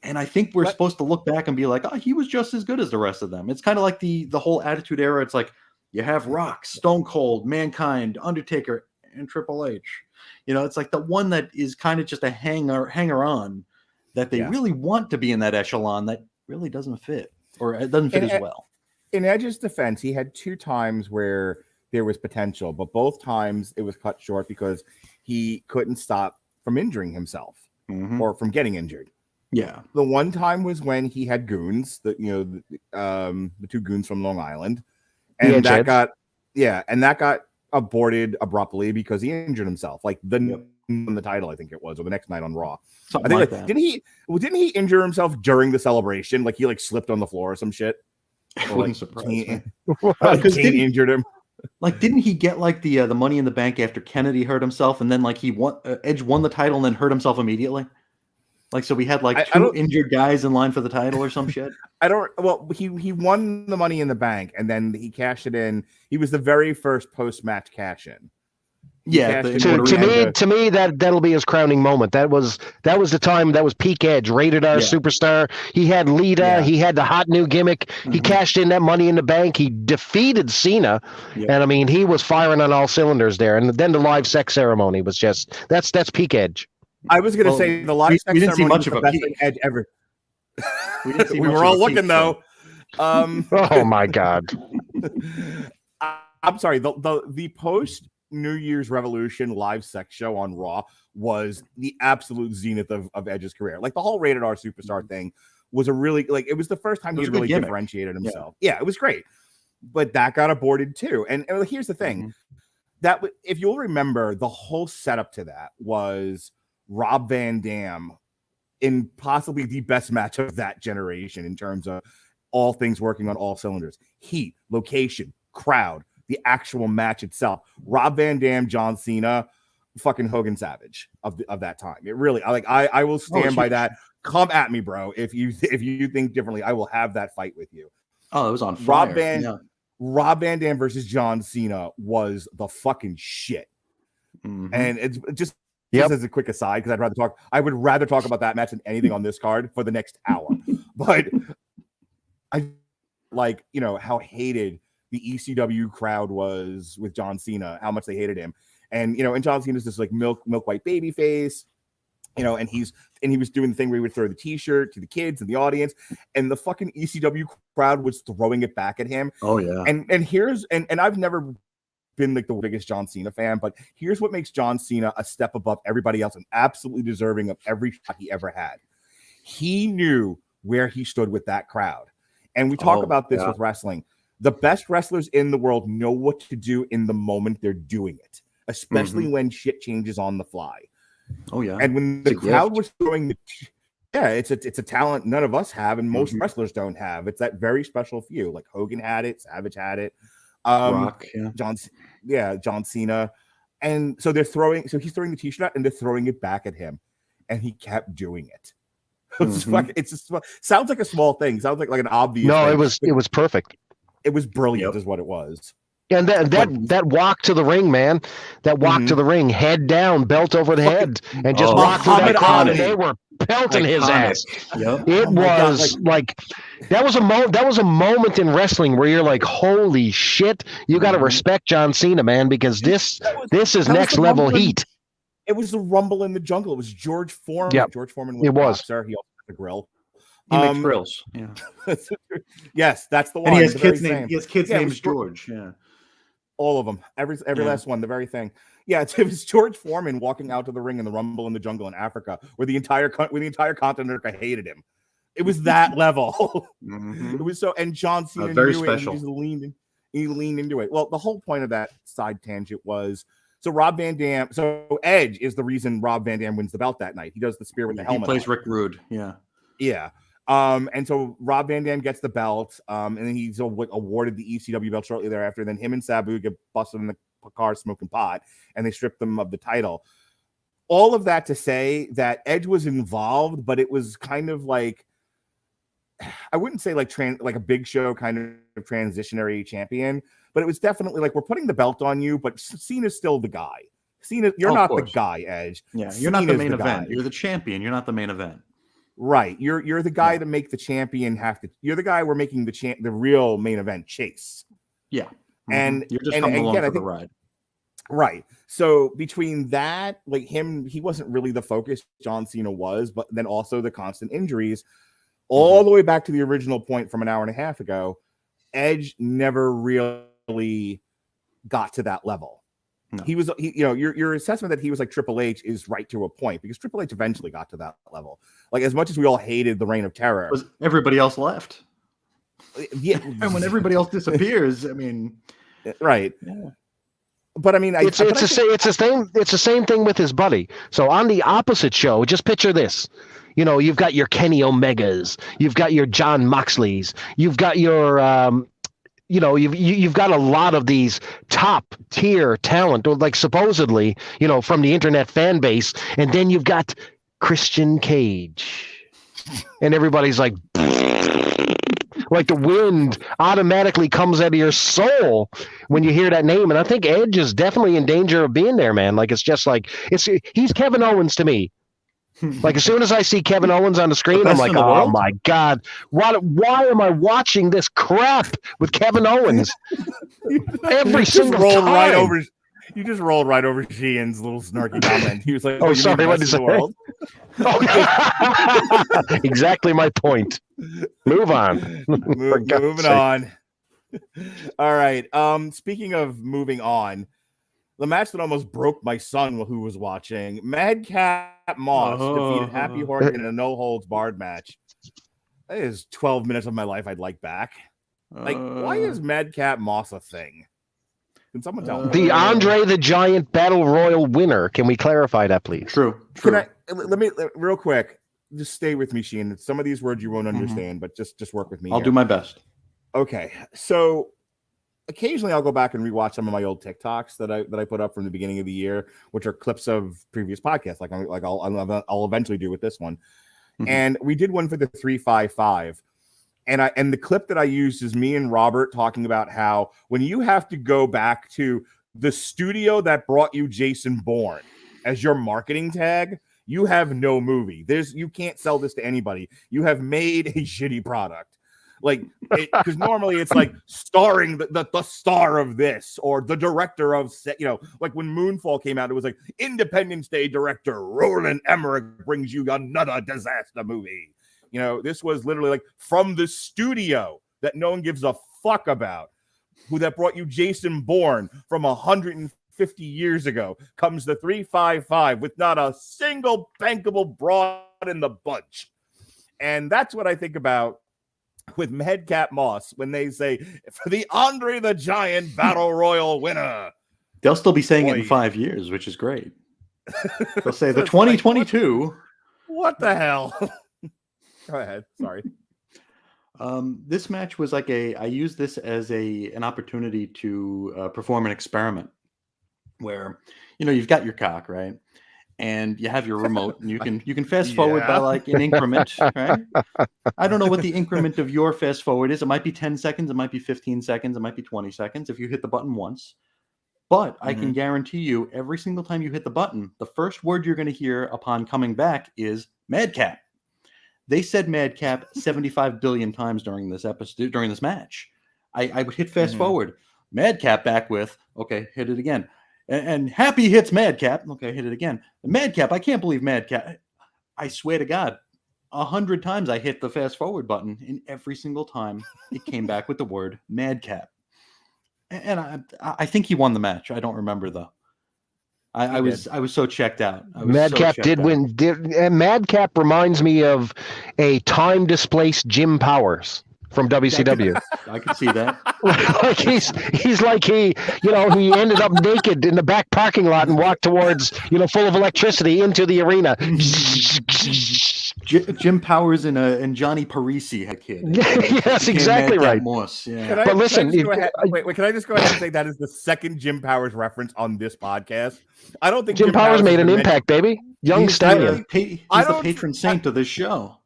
F: And I think we're supposed to look back and be like, oh, he was just as good as the rest of them. It's kind of like the whole Attitude Era. It's like you have Rock, Stone Cold, Mankind, Undertaker, and Triple H. You know, it's like the one that is kind of just a hanger on that they really want to be in that echelon that really doesn't fit, or it doesn't fit as well.
D: In Edge's defense, he had 2 times where there was potential, but both times it was cut short because he couldn't stop from injuring himself or from getting injured.
F: Yeah.
D: The one time was when he had goons, the 2 goons from Long Island, and that got aborted abruptly because he injured himself. Like the title, I think it was, or the next night on Raw.
F: Something
D: I think
F: like that.
D: Didn't he injure himself during the celebration? Like he slipped on the floor or some shit.
F: It wouldn't surprise me.
D: Because Kane injured him.
F: Like, didn't he get like the Money in the Bank after Kennedy hurt himself, and then like Edge won the title and then hurt himself immediately? Like, so we had like 2 injured guys in line for the title or some shit.
D: He won the Money in the Bank and then he cashed it in. He was the very first post-match cash in.
F: Yeah,
G: to me, that'll be his crowning moment. That was the time. That was peak Edge, rated R superstar. He had Lita. Yeah. He had the hot new gimmick. He cashed in that Money in the Bank. He defeated Cena, and I mean, he was firing on all cylinders there. And then the live sex ceremony was just that's peak Edge.
D: I was going to say the live sex ceremony was the best thing Edge ever. We were all looking though.
G: Oh my God!
D: I'm sorry. The post New Year's Revolution live sex show on Raw was the absolute zenith of Edge's career. Like the whole rated R superstar thing was a really it was the first time he really differentiated himself. Yeah, it was great, but that got aborted too. And here's the thing: that if you'll remember, the whole setup to that was Rob Van Dam in possibly the best match of that generation in terms of all things working on all cylinders: heat, location, crowd, the actual match itself. Rob Van Dam, John Cena, fucking Hogan Savage of that time. It really, I will stand by that. Come at me, bro. If you think differently, I will have that fight with you.
F: Oh, it was on fire.
D: Rob Van Dam versus John Cena was the fucking shit. And it's just as a quick aside, because I would rather talk about that match than anything on this card for the next hour. But I how hated the ECW crowd was with John Cena, how much they hated him. And and John Cena's this like milk white baby face, and he was doing the thing where he would throw the t-shirt to the kids and the audience, and the fucking ECW crowd was throwing it back at him.
F: Oh yeah.
D: And here's I've never been like the biggest John Cena fan, but here's what makes John Cena a step above everybody else and absolutely deserving of every shot he ever had. He knew where he stood with that crowd. And we talk about this with wrestling. The best wrestlers in the world know what to do in the moment they're doing it, especially when shit changes on the fly.
F: Oh yeah.
D: And when the crowd was throwing it's a talent none of us have, and most wrestlers don't have. It's that very special few. Like Hogan had it, Savage had it,
F: Rock,
D: John Cena, and so he's throwing the t-shirt out and they're throwing it back at him, and he kept doing it. It's just sounds like a small thing. Sounds like an obvious.
G: No,
D: thing.
G: it was perfect.
D: It was brilliant, is what it was.
G: And that walk to the ring, man, that walk to the ring, head down, belt over the head, and just walk through that crowd, and they were pelting his ass.
F: Yep.
G: It was that was a moment in wrestling where you're like, holy shit, you got to respect John Cena, man, because this is next level heat.
D: It was the Rumble in the Jungle. It was George Foreman.
G: Yep.
D: George Foreman
G: was a
D: boxer. He also had a grill.
F: He makes grills. Yeah.
D: Yes, that's the one.
F: And he has kids named. He has kids named George. Yeah.
D: All of them. Every last one. The very thing. Yeah, it was George Foreman walking out to the ring in the Rumble in the Jungle in Africa, where the entire continent hated him. It was that level. It was so. And John Cena
F: very
D: knew
F: special.
D: It. He leaned into it. Well, the whole point of that side tangent was. So Rob Van Dam. So Edge is the reason Rob Van Dam wins the belt that night. He does the spear with the helmet.
F: He plays Rick Rude. Yeah.
D: Yeah. And so Rob Van Dam gets the belt, and then he's awarded the ECW belt shortly thereafter. Then him and Sabu get busted in the car smoking pot, and they strip them of the title. All of that to say that Edge was involved, but it was kind of like, I wouldn't say like a Big Show kind of transitionary champion, but it was definitely like, we're putting the belt on you, but Cena's still the guy. Cena, you're not the guy, Edge.
F: Yeah, you're not the main event. You're the champion. You're not the main event.
D: Right. You're the guy to make the champion have to. You're the guy we're making the real main event chase.
F: Yeah.
D: And
F: you're just coming along for the ride.
D: Right. So between that, like he wasn't really the focus. John Cena was, but then also the constant injuries, all the way back to the original point from an hour and a half ago. Edge never really got to that level. No. He was, your assessment that he was like Triple H is right to a point, because Triple H eventually got to that level. Like, as much as we all hated the Reign of Terror,
F: everybody else left.
D: Yeah,
F: and when everybody else disappears, I mean,
D: right?
F: Yeah.
D: But I mean,
G: it's the same thing with his buddy. So on the opposite show, just picture this. You've got your Kenny Omegas, you've got your John Moxleys, you've got your you've got a lot of these top tier talent, or like supposedly, from the internet fan base, and then you've got Christian Cage, and everybody's like the wind automatically comes out of your soul when you hear that name. And I think Edge is definitely in danger of being there, man. Like, it's just like he's Kevin Owens to me. Like, as soon as I see Kevin Owens on the screen, I'm like, oh my God, why am I watching this crap with Kevin Owens every single time?
D: You just rolled right over Sheehan's little snarky comment. He was like,
G: "Oh, sorry, what did you say?" Exactly my point. Move on.
D: Moving on. All right. Speaking of moving on, the match that almost broke my son who was watching, Madcap Moss defeated Happy Horgan in a no-holds-barred match. That is 12 minutes of my life I'd like back. Like, why is Madcap Moss a thing? Can someone tell me?
G: The Andre the Giant Battle Royal winner. Can we clarify that, please?
F: True.
D: Let me real quick. Just stay with me, Sheehan. Some of these words you won't understand, but just work with me.
F: I'll do my best.
D: Okay, so occasionally I'll go back and rewatch some of my old TikToks that I put up from the beginning of the year, which are clips of previous podcasts, like I'll eventually do with this one. And we did one for the 355. And the clip that I used is me and Robert talking about how when you have to go back to the studio that brought you Jason Bourne as your marketing tag, you have no movie. You can't sell this to anybody. You have made a shitty product. Like, because normally it's like starring the star of this or the director of, like when Moonfall came out, it was like Independence Day director Roland Emmerich brings you another disaster movie. This was literally like from the studio that no one gives a fuck about, that brought you Jason Bourne from 150 years ago, comes the 355 with not a single bankable broad in the bunch. And that's what I think about with Madcap Moss when they say, for the Andre the Giant Battle Royal winner.
F: They'll still be saying it in 5 years, which is great. They'll say the 2022.
D: Like, what the hell? Go ahead. Sorry.
F: This match was like I used this as an opportunity to perform an experiment where, you've got your cock, right? And you have your remote, and you can fast forward by like an increment, right? I don't know what the increment of your fast forward is. It might be 10 seconds, it might be 15 seconds, it might be 20 seconds if you hit the button once. But I can guarantee you, every single time you hit the button, the first word you're going to hear upon coming back is Madcap. They said Madcap 75 billion times during this episode, during this match. I would hit fast forward, Madcap back with, okay, hit it again. And Happy hits Madcap. Okay, hit it again. Madcap, I can't believe Madcap. I swear to God, 100 times I hit the fast forward button, and every single time it came back with the word Madcap. And I think he won the match. I don't remember though. I was so checked out.
G: Madcap did win. Madcap reminds me of a time displaced Jim Powers from WCW.
F: I can see that.
G: Like he's like he ended up naked in the back parking lot and walked towards, full of electricity into the arena.
F: Jim Powers and Johnny Parisi had a kid.
G: Yes, exactly right.
F: Moss, yeah.
G: But listen,
D: can I just go ahead and say that is the second Jim Powers reference on this podcast? I don't think
G: Jim Powers made an
D: has been
G: impact, baby. Young stallion.
F: He's the patron saint of this show.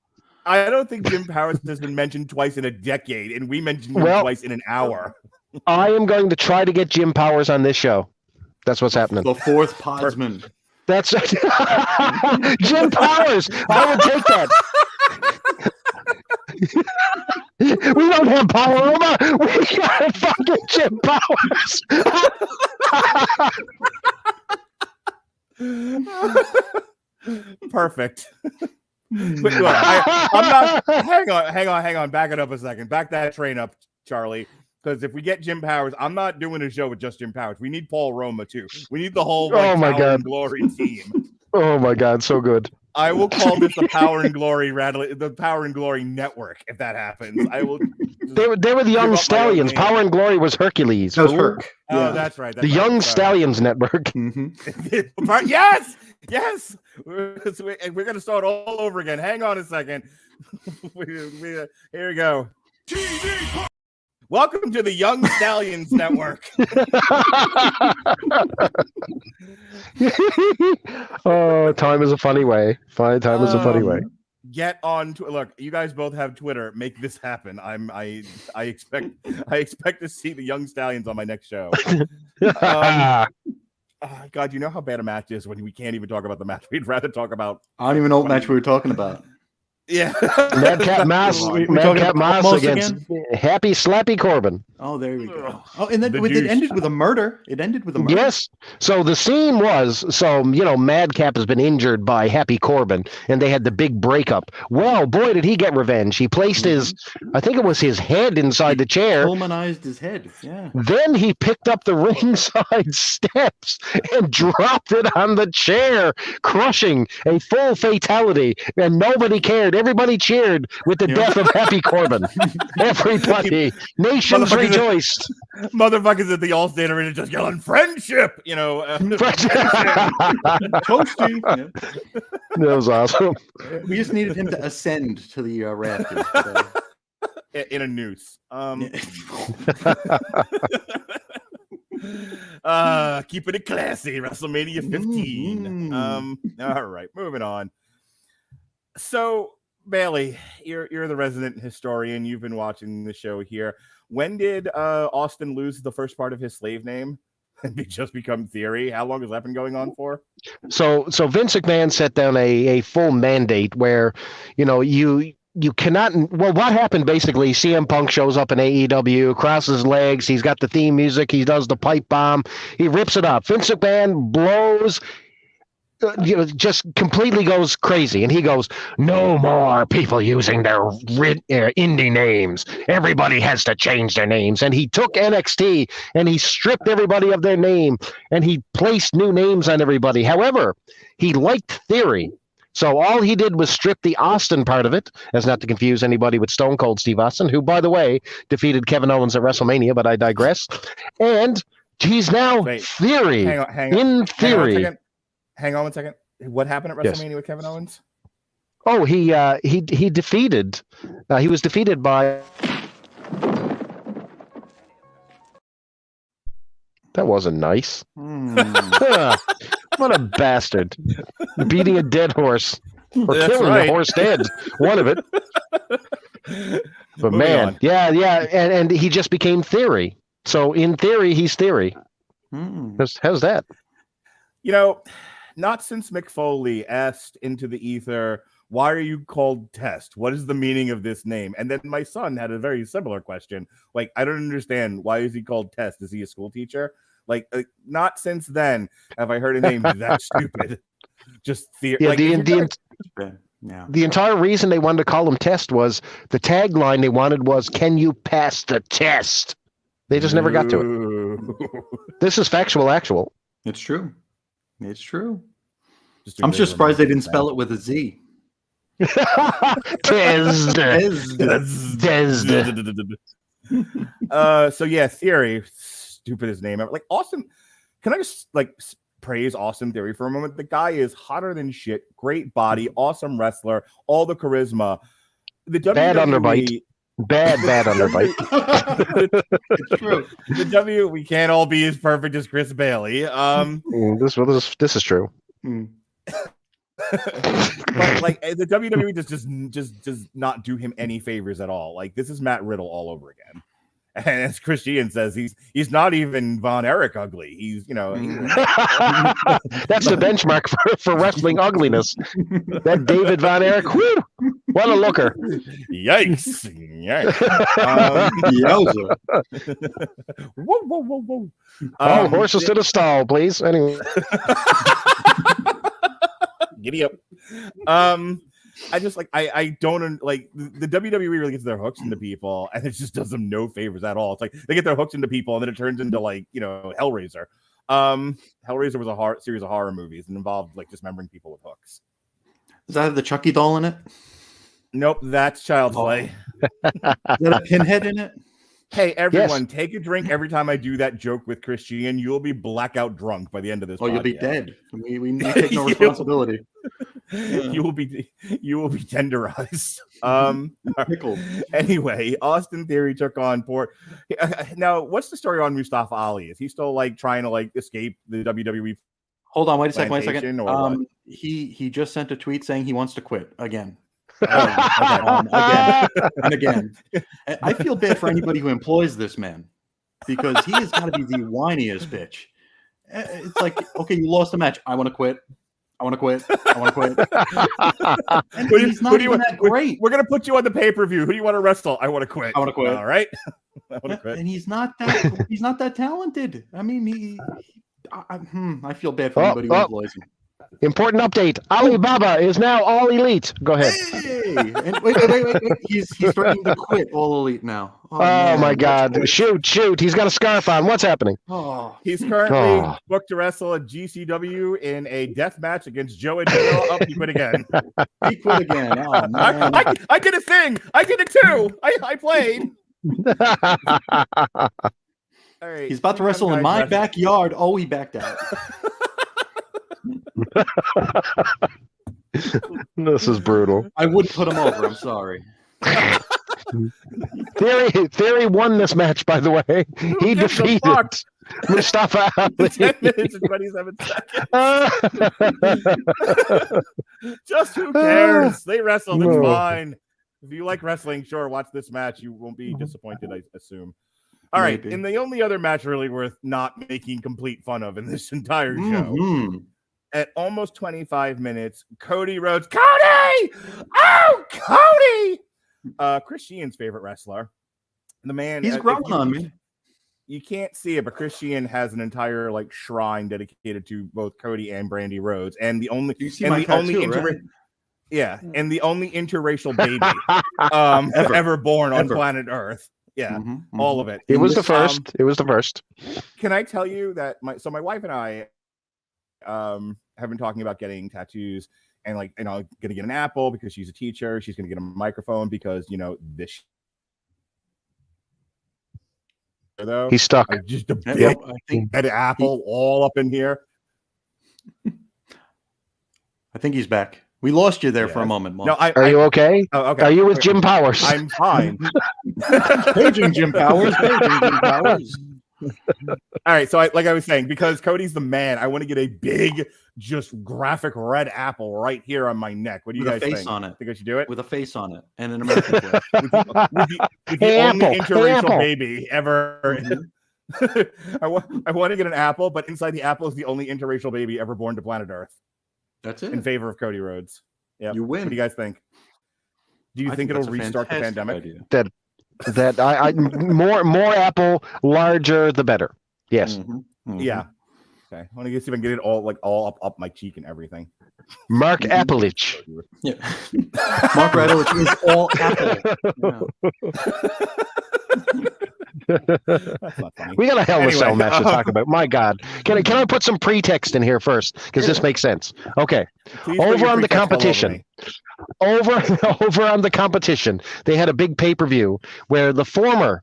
D: I don't think Jim Powers has been mentioned twice in a decade, and we mentioned him twice in an hour.
G: I am going to try to get Jim Powers on this show. That's what's happening.
F: The fourth Podsman.
G: That's Jim Powers. I would take that. We don't have power, Roma. We got fucking Jim Powers.
D: Perfect. But look, I'm not. Hang on. Back it up a second. Back that train up, Charlie. Because if we get Jim Powers, I'm not doing a show with just Jim Powers. We need Paul Roma too. We need the whole
G: Oh my
D: Power
G: God.
D: and Glory team.
G: Oh my God, so good.
D: I will call this the Power and Glory the Power and Glory Network if that happens. I will.
G: They were the Young Stallions. Power and Glory was Hercules.
F: That was Herc.
D: Oh,
F: Yeah.
D: that's right.
G: The Young Stallions Network.
F: Mm-hmm.
D: Yes. We're gonna start all over again. Hang on a second. Here we go. Welcome to the Young Stallions Network.
G: Oh, time is a funny way. Time is a funny way.
D: Get on to look. You guys both have Twitter. Make this happen. I expect to see the Young Stallions on my next show. God, you know how bad a match is when we can't even talk about the match. We'd rather talk about.
F: I don't even know what match we were talking about.
D: Yeah,
G: Madcap Mouse against Happy Slappy Corbin.
F: Oh, there we go. Oh, and then it ended with a murder.
G: Yes. So the scene was, Madcap has been injured by Happy Corbin, and they had the big breakup. Well, boy, did he get revenge. He placed I think it was his head inside the chair.
F: Pulmonized his head, yeah.
G: Then he picked up the ringside steps and dropped it on the chair, crushing a full fatality, and nobody cared. Everybody cheered with the death of Happy Corbin. Everybody. Nations rejoiced.
D: Motherfuckers at the Allstate Arena just yelling friendship,
F: Toasty. Yeah.
G: That was awesome.
F: We just needed him to ascend to the rafters today.
D: In a noose. Keeping it classy, WrestleMania 15. All right, moving on. So, Bailey, you're the resident historian. You've been watching the show here. When did Austin lose the first part of his slave name and just become Theory? How long has that been going on for?
G: So Vince McMahon set down a full mandate where, you cannot. Well, what happened basically? CM Punk shows up in AEW, crosses legs. He's got the theme music. He does the pipe bomb. He rips it up. Vince McMahon blows. Just completely goes crazy, and he goes, "No more people using their indie names. Everybody has to change their names." And he took NXT and he stripped everybody of their name, and he placed new names on everybody. However, he liked Theory. So all he did was strip the Austin part of it, as not to confuse anybody with Stone Cold Steve Austin, who, by the way, defeated Kevin Owens at WrestleMania, but I digress. And he's now Theory.
D: Hang on one second. What happened at WrestleMania with Kevin Owens?
G: Oh, he defeated. He was defeated by. That wasn't nice. What a bastard! Beating a dead horse or killing a horse dead. One of it. But man, yeah, and he just became Theory. So in theory, he's Theory. How's that?
D: Not since Mick Foley asked into the ether, "Why are you called Test? What is the meaning of this name?" And then my son had a very similar question. Like, I don't understand. Why is he called Test? Is he a school teacher? Like not since then have I heard a name that stupid. Just Theory.
G: Yeah, the entire reason they wanted to call him Test was the tagline they wanted was, "Can you pass the test?" They just never got to it. This is factual, actual.
F: It's true. It's true. I'm just surprised they didn't spell it with a Z.
D: So yeah, Theory, stupidest name ever. Like Austin, can I just praise Austin Theory for a moment. The guy is hotter than shit. Great body, awesome wrestler, all the charisma. The
G: Bad underbite. Bad underbite.
F: It's true.
D: We can't all be as perfect as Chris Bailey.
G: This is true.
D: But like the WWE just does not do him any favors at all. Like this is Matt Riddle all over again. And as Chris Sheehan says, he's not even Von Erich ugly. He's that's
G: the benchmark for wrestling ugliness. That David Von Erich, whew, what a looker!
D: Yikes!
F: Yowza.
D: Whoa!
G: Horses to the stall, please. Anyway,
D: giddy up. I just I don't like the WWE really gets their hooks into people, and it just does them no favors at all. It's like they get their hooks into people, and then it turns into Hellraiser. Hellraiser was a series of horror movies and involved like dismembering people with hooks.
F: Does that have the Chucky doll in it?
D: Nope, that's Child's Play.
F: Is that a pinhead in it?
D: Hey, everyone, take a drink every time I do that joke with Chris Sheehan. You'll be blackout drunk by the end of this.
F: You'll be dead. We take no responsibility.
D: You will be tenderized.
F: Pickled.
D: Anyway, Austin Theory took on Port. Now, what's the story on Mustafa Ali? Is he still like trying to like escape the WWE?
F: Hold on, wait a second.
D: Or
F: He just sent a tweet saying he wants to quit again. Again. I feel bad for anybody who employs this man because he has got to be the whiniest bitch. It's like, okay, you lost a match. I want to quit. And he's not even that great.
D: We're gonna put you on the pay-per-view. Who do you want to wrestle? I want to quit. All right. I want to quit.
F: And he's not that talented. I mean, I feel bad for anybody who employs him.
G: important update: Alibaba is now all elite. Go ahead.
F: Hey! And wait. He's threatening to quit all elite now.
G: Oh my God! Shoot! He's got a scarf on. What's happening?
F: Oh,
D: he's currently booked to wrestle at GCW in a death match against Joe and Joe. He quit again.
F: He quit again. Oh man!
D: I did a thing. I did it too. I played. All right.
F: He's about to wrestle in my backyard. Oh, he backed out.
G: This is brutal.
F: I wouldn't put him over. I'm sorry.
G: Theory won this match, by the way. He defeated Mustafa Ali.
D: 10 minutes and 27 seconds. Just who cares? They wrestled. It's fine. If you like wrestling, sure, watch this match. You won't be disappointed, I assume. All right. And the only other match really worth not making complete fun of in this entire show. At almost 25 minutes, Cody Rhodes. Cody! Oh, Cody! Chris Sheehan's favorite wrestler. The man.
F: He's growing on me.
D: You can't see it, but Chris Sheehan has an entire shrine dedicated to both Cody and Brandy Rhodes, and the only and the only interracial baby ever born on planet Earth. Yeah, all of it.
G: It was the first. It was the first.
D: Can I tell you that my wife and I have been talking about getting tattoos, and gonna get an apple because she's a teacher. She's gonna get a microphone because this. Though
G: he's stuck.
D: Just a big red apple all up in here.
F: I think he's back. We lost you there for a moment, Mom.
D: No,
G: are you okay?
D: Oh, okay.
G: Are you with Jim Powers?
D: I'm fine.
F: Paging Jim Powers.
D: All right, so like I was saying, because Cody's the man, I want to get a big, just graphic red apple right here on my neck. What do you guys think?
F: With a face on it.
D: Think I should do it?
F: With a face on it and an American flag.
D: with the only interracial baby ever. I want to get an apple, but inside the apple is the only interracial baby ever born to planet Earth.
F: That's it.
D: In favor of Cody Rhodes. Yeah,
F: you win.
D: What do you guys think? Do you think it'll restart the pandemic?
G: Idea. That I more apple, larger the better. Yes.
D: Yeah. Okay. I want to see if I can get it all up my cheek and everything.
G: Mark Appelich.
F: Yeah. Mark Radulich is all apple.
D: That's not funny.
G: We got a Hell in a Cell match to talk about. My God. Can I put some pretext in here first? Because this makes sense. Okay. Over on the competition. Over on the competition, they had a big pay-per-view where the former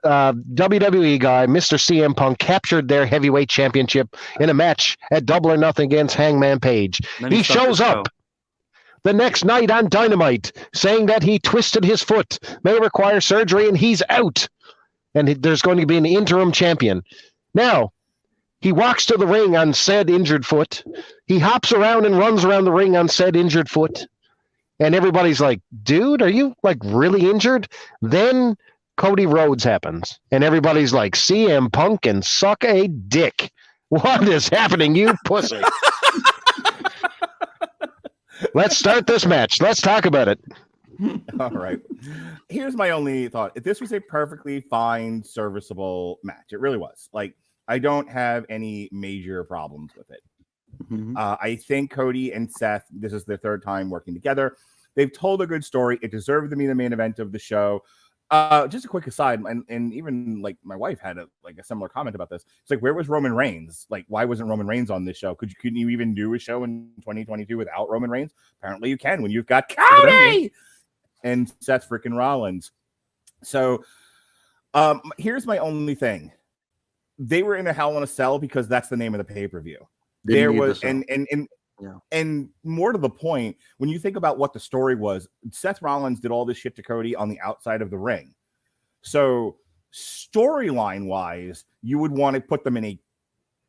G: WWE guy, Mr. CM Punk, captured their heavyweight championship in a match at Double or Nothing against Hangman Page. He shows up the next night on Dynamite saying that he twisted his foot, may require surgery, and he's out. And there's going to be an interim champion. Now, he walks to the ring on said injured foot. He hops around and runs around the ring on said injured foot. And everybody's like, dude, are you like really injured? Then Cody Rhodes happens. And everybody's like, CM Punk can suck a dick. What is happening, you pussy? Let's start this match. Let's talk about it.
D: All right. Here's my only thought. This was a perfectly fine, serviceable match. It really was. Like, I don't have any major problems with it.
F: Mm-hmm.
D: I think Cody and Seth, this is their third time working together. They've told a good story. It deserved to be the main event of the show. Just a quick aside, and even like my wife had a similar comment about this. It's like, where was Roman Reigns? Like, why wasn't Roman Reigns on this show? Couldn't you even do a show in 2022 without Roman Reigns? Apparently you can when you've got Cody and Seth freaking Rollins. So here's my only thing. They were in a Hell in a Cell because that's the name of the pay-per-view. There was and more to the point, when you think about what the story was, Seth Rollins did all this shit to Cody on the outside of the ring. So storyline wise, you would want to put them in a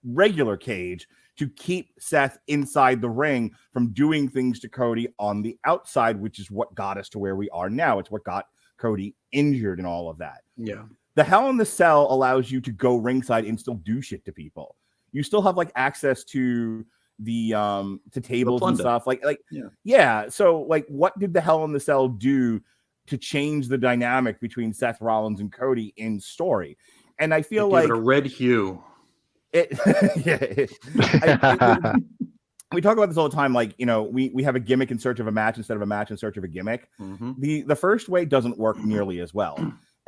D: regular cage to keep Seth inside the ring from doing things to Cody on the outside, which is what got us to where we are now. It's what got Cody injured and all of that.
F: Yeah.
D: The Hell in the Cell allows you to go ringside and still do shit to people. You still have like access to the to tables and stuff. Yeah. So like, what did the Hell in the Cell do to change the dynamic between Seth Rollins and Cody in story? And I feel like
F: a red hue.
D: We talk about this all the time. Like, you know, we have a gimmick in search of a match instead of a match in search of a gimmick.
F: Mm-hmm.
D: The first way doesn't work nearly as well.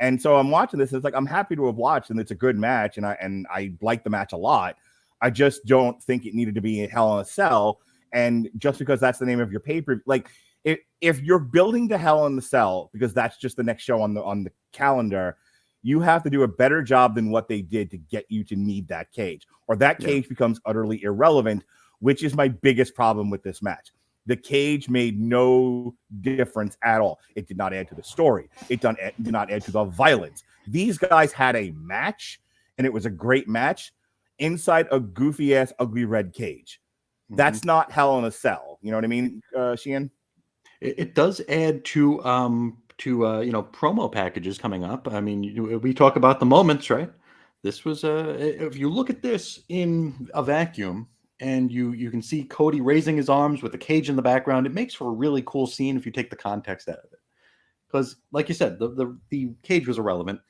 D: And so I'm watching this. And it's like, I'm happy to have watched, and it's a good match, and I like the match a lot. I just don't think it needed to be a Hell in a Cell. And just because that's the name of your paper, like if you're building to Hell in the Cell because that's just the next show on the calendar, you have to do a better job than what they did to get you to need that cage, or that cage becomes utterly irrelevant, which is my biggest problem with this match. The cage made no difference at all. It did not add to the story. It did not add to the violence. These guys had a match, and it was a great match inside a goofy ass ugly red cage. That's not Hell in a Cell. You know what I mean, Sheehan?
F: It does add to promo packages coming up. I mean, we talk about the moments, right? This was if you look at this in a vacuum and you can see Cody raising his arms with the cage in the background, it makes for a really cool scene if you take the context out of it. Because, like you said, the cage was irrelevant.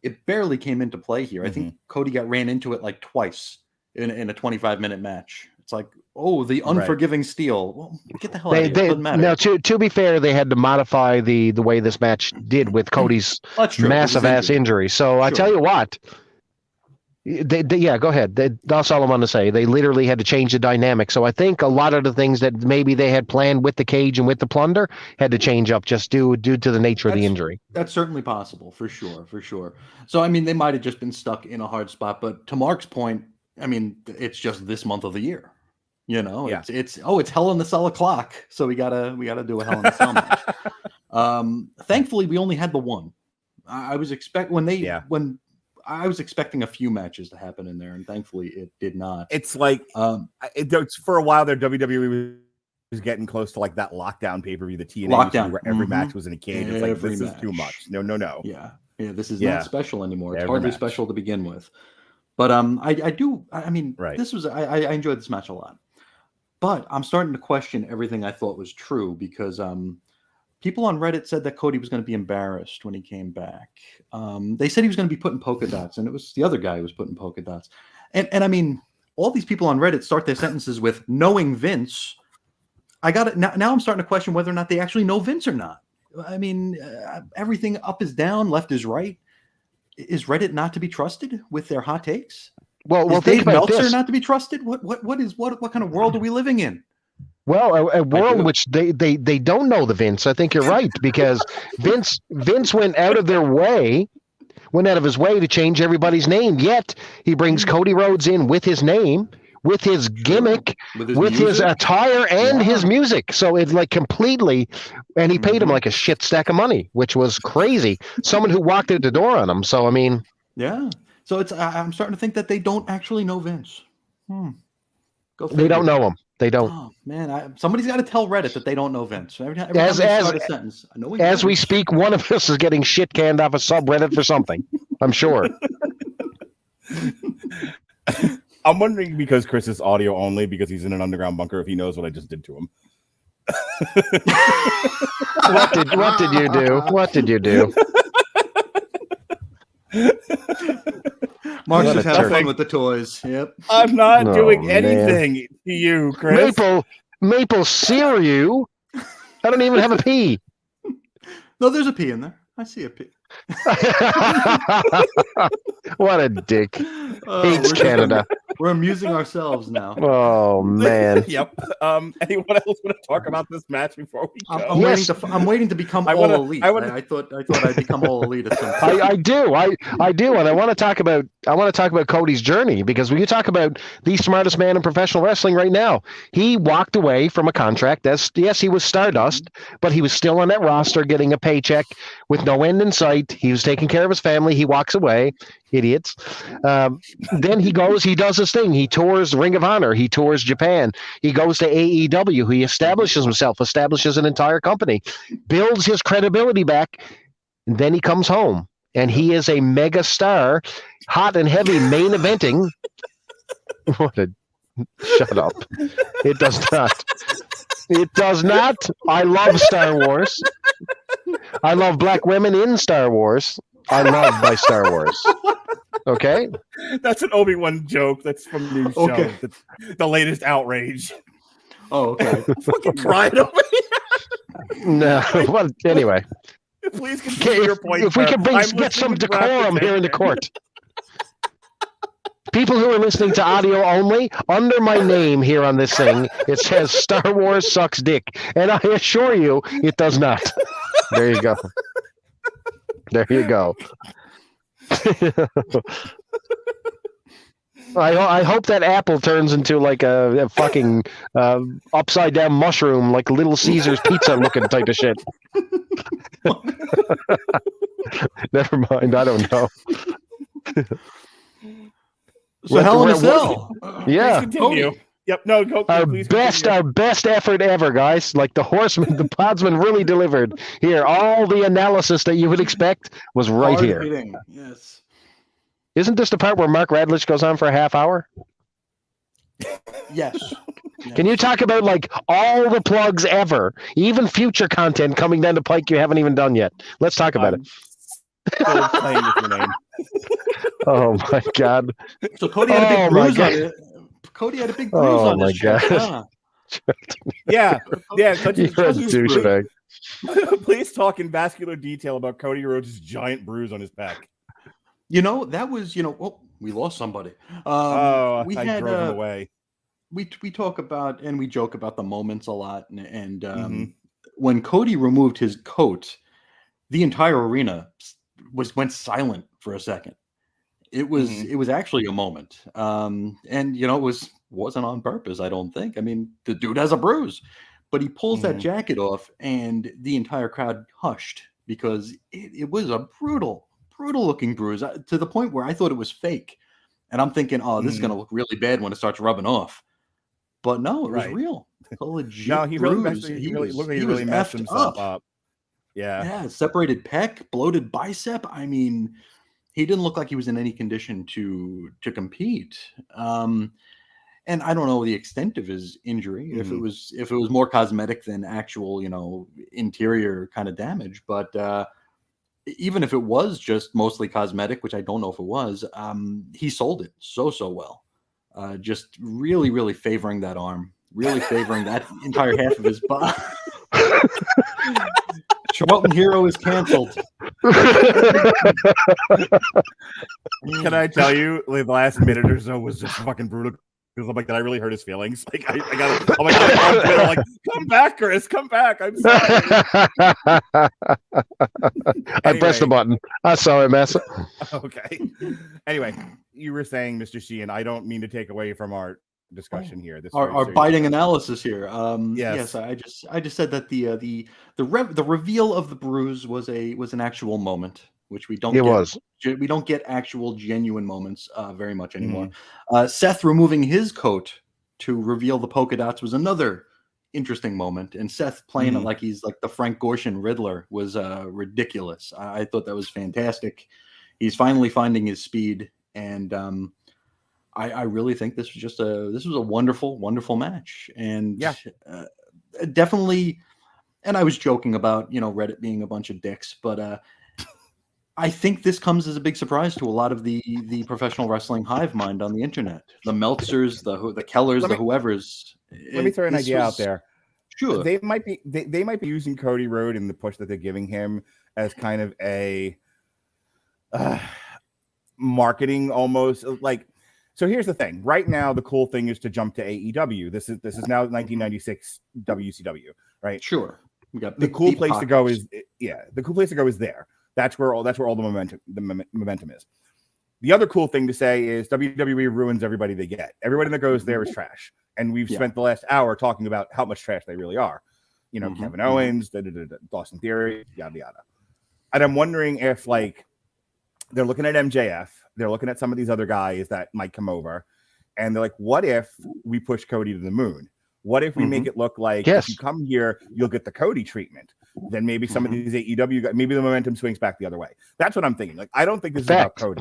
F: It barely came into play here. I think Cody ran into it like twice in a 25-minute match. It's like, oh, the unforgiving steel. Well, get the hell out of here. It doesn't matter.
G: Now, to be fair, they had to modify the way this match did with Cody's massive ass injury. So I tell you what, go ahead. That's all I want to say. They literally had to change the dynamic. So I think a lot of the things that maybe they had planned with the cage and with the plunder had to change up just due to the nature of the injury.
F: That's certainly possible, for sure. So, I mean, they might have just been stuck in a hard spot. But to Mark's point, I mean, it's just this month of the year. You know, it's Hell in the Cell o'clock. So we gotta do a Hell in the Cell match. Thankfully, we only had the one. I was expecting I was expecting a few matches to happen in there, and thankfully it did not.
D: It's like for a while there, WWE was getting close to like that lockdown pay-per-view, the TNA, where every match was in a cage. It's like, this is too much. No.
F: Yeah, this is not special anymore. It's hardly special to begin with. But this was I enjoyed this match a lot. But I'm starting to question everything I thought was true because people on Reddit said that Cody was going to be embarrassed when he came back. They said he was going to be putting polka dots, and it was the other guy who was putting polka dots. And I mean, all these people on Reddit start their sentences with knowing Vince. I got it. Now I'm starting to question whether or not they actually know Vince or not. I mean, everything up is down, left is right. Is Reddit not to be trusted with their hot takes?
G: Well,
F: is Dave Meltzer not to be trusted? What kind of world are we living in?
G: Well, a world in which they don't know the Vince. I think you're right, because Vince went out of their way. went out of his way to change everybody's name. Yet he brings Cody Rhodes in with his name, with his gimmick, with his attire and his music. So it's like completely, and he paid him like a shit stack of money, which was crazy. Someone who walked out the door on him. So, I mean.
F: Yeah. So I'm starting to think that they don't actually know Vince.
G: They don't know him. They don't.
F: Oh, man, somebody's got to tell Reddit that they don't know Vince. Every time
G: As-
F: they
G: as-
F: start a sentence, I know
G: As we speak, one of us is getting shit canned off a subreddit for something. I'm sure.
D: I'm wondering, because Chris is audio only, because he's in an underground bunker, if he knows what I just did to him.
G: What did you do? What did you do?
F: Mark's
G: What
F: just
G: a
F: having
G: jerk.
F: fun with the toys. Yep.
D: I'm not
G: Oh,
D: doing
G: man.
D: anything to you, Chris.
G: Maple cereal? I don't even have a P.
F: No, there's a P in there. I see a P.
G: What a dick. Hates
F: we're
G: Canada.
F: We're amusing ourselves now.
G: Oh, man.
D: Yep. Anyone else want to talk about this match before we go?
F: I'm waiting to become all elite. I thought I'd become all elite at some point.
G: I do, and I want to talk about Cody's journey, because when you talk about the smartest man in professional wrestling right now, he walked away from a contract. Yes, he was Stardust, but he was still on that roster, getting a paycheck with no end in sight. He was taking care of his family. He walks away. Idiots. Then he does his thing. He tours Ring of Honor. He tours Japan. He goes to AEW. He establishes himself, establishes an entire company, builds his credibility back. And then he comes home, and he is a mega star, hot and heavy, main eventing. Shut up. It does not. It does not. I love Star Wars. I love black women in Star Wars. I love my Star Wars. Okay?
D: That's an Obi-Wan joke. That's from the new show.
F: Okay.
D: That's the latest outrage.
F: Oh, okay.
D: Fucking crying over here.
G: No. Well, anyway.
D: Please continue your point.
G: If we
D: sir.
G: can
D: I'm
G: get
D: listening
G: some
D: with
G: decorum
D: rapid
G: here in the
D: attention.
G: court. People who are listening to audio only, under my name here on this thing, it says Star Wars sucks dick. And I assure you, it does not. There you go. There you go. I hope that apple turns into like a fucking upside down mushroom, like Little Caesar's pizza looking type of shit. Never mind. I don't know.
F: So Hell in a Cell.
G: Yeah.
D: Please continue. Yep. No. Go. Please continue.
G: Our best effort ever, guys. Like the horseman, the podsman really delivered here. All the analysis that you would expect was right
F: Hard
G: here.
F: hitting. Yes.
G: Isn't this the part where Mark Radulich goes on for a half hour?
F: Yes.
G: Can you talk about like all the plugs ever, even future content coming down the pike you haven't even done yet? Let's talk about it.
D: Still playing with your name.
G: Oh my God.
F: So Cody had a big
G: Oh, my
F: bruise on
G: God.
F: it. Cody had a big bruise
G: Oh
F: on
G: my
F: his chest.
G: God.
D: Yeah. Yeah.
G: You're a douchebag.
D: Please talk in vascular detail about Cody Rhodes' giant bruise on his back.
F: You know, that was, oh, we lost somebody.
D: I drove him away.
F: We talk about and we joke about the moments a lot. And when Cody removed his coat, the entire arena went silent for a second. It was actually a moment. And it wasn't on purpose, I don't think. I mean, the dude has a bruise, but he pulls that jacket off and the entire crowd hushed because it was a brutal looking bruise to the point where I thought it was fake. And I'm thinking, oh, this is going to look really bad when it starts rubbing off. But no, it was real. A legit
D: No, he
F: bruise.
D: really messed himself up.
F: Yeah, separated pec, bloated bicep. I mean, he didn't look like he was in any condition to compete. And I don't know the extent of his injury, if it was more cosmetic than actual, interior kind of damage. But even if it was just mostly cosmetic, which I don't know if it was, he sold it so well. Just really, really favoring that arm, really favoring that entire half of his body. Charlton Hero is canceled.
D: Can I tell you, the last minute or so was just fucking brutal Because I'm like, did I really hurt his feelings? Like, I got. I'm like, come back, Chris, come back. I'm sorry.
G: I pressed the button. I saw it, mess.
D: Okay. Anyway, you were saying, Mr. Sheehan, I don't mean to take away from our discussion here. This
F: our biting analysis here.
D: Yes.
F: I just said that the reveal of the bruise was an actual moment, which we don't. We don't get actual genuine moments very much anymore. Seth removing his coat to reveal the polka dots was another interesting moment, and Seth playing it like he's like the Frank Gorshin Riddler was ridiculous. I thought that was fantastic. He's finally finding his speed, and I really think this was a wonderful match, and definitely. And I was joking about Reddit being a bunch of dicks, but I think this comes as a big surprise to a lot of the professional wrestling hive mind on the internet. The Meltzers, the Kellers, the whoever's.
D: Let me throw an idea out there.
F: Sure,
D: they might be using Cody Rhodes and the push that they're giving him as kind of a marketing almost like. So here's the thing. Right now, the cool thing is to jump to AEW. This is now 1996 WCW, right?
F: Sure. We got
D: the cool place to go is there. That's where all the momentum is. The other cool thing to say is WWE ruins everybody they get. Everybody that goes there is trash. And we've spent the last hour talking about how much trash they really are. Kevin Owens, Austin Theory, yada yada. And I'm wondering if they're looking at MJF, they're looking at some of these other guys that might come over, and they're like, what if we push Cody to the moon? What if we make it look like if you come here, you'll get the Cody treatment? Then maybe some of these AEW guys, maybe the momentum swings back the other way. That's what I'm thinking. Like, I don't think this is about Cody.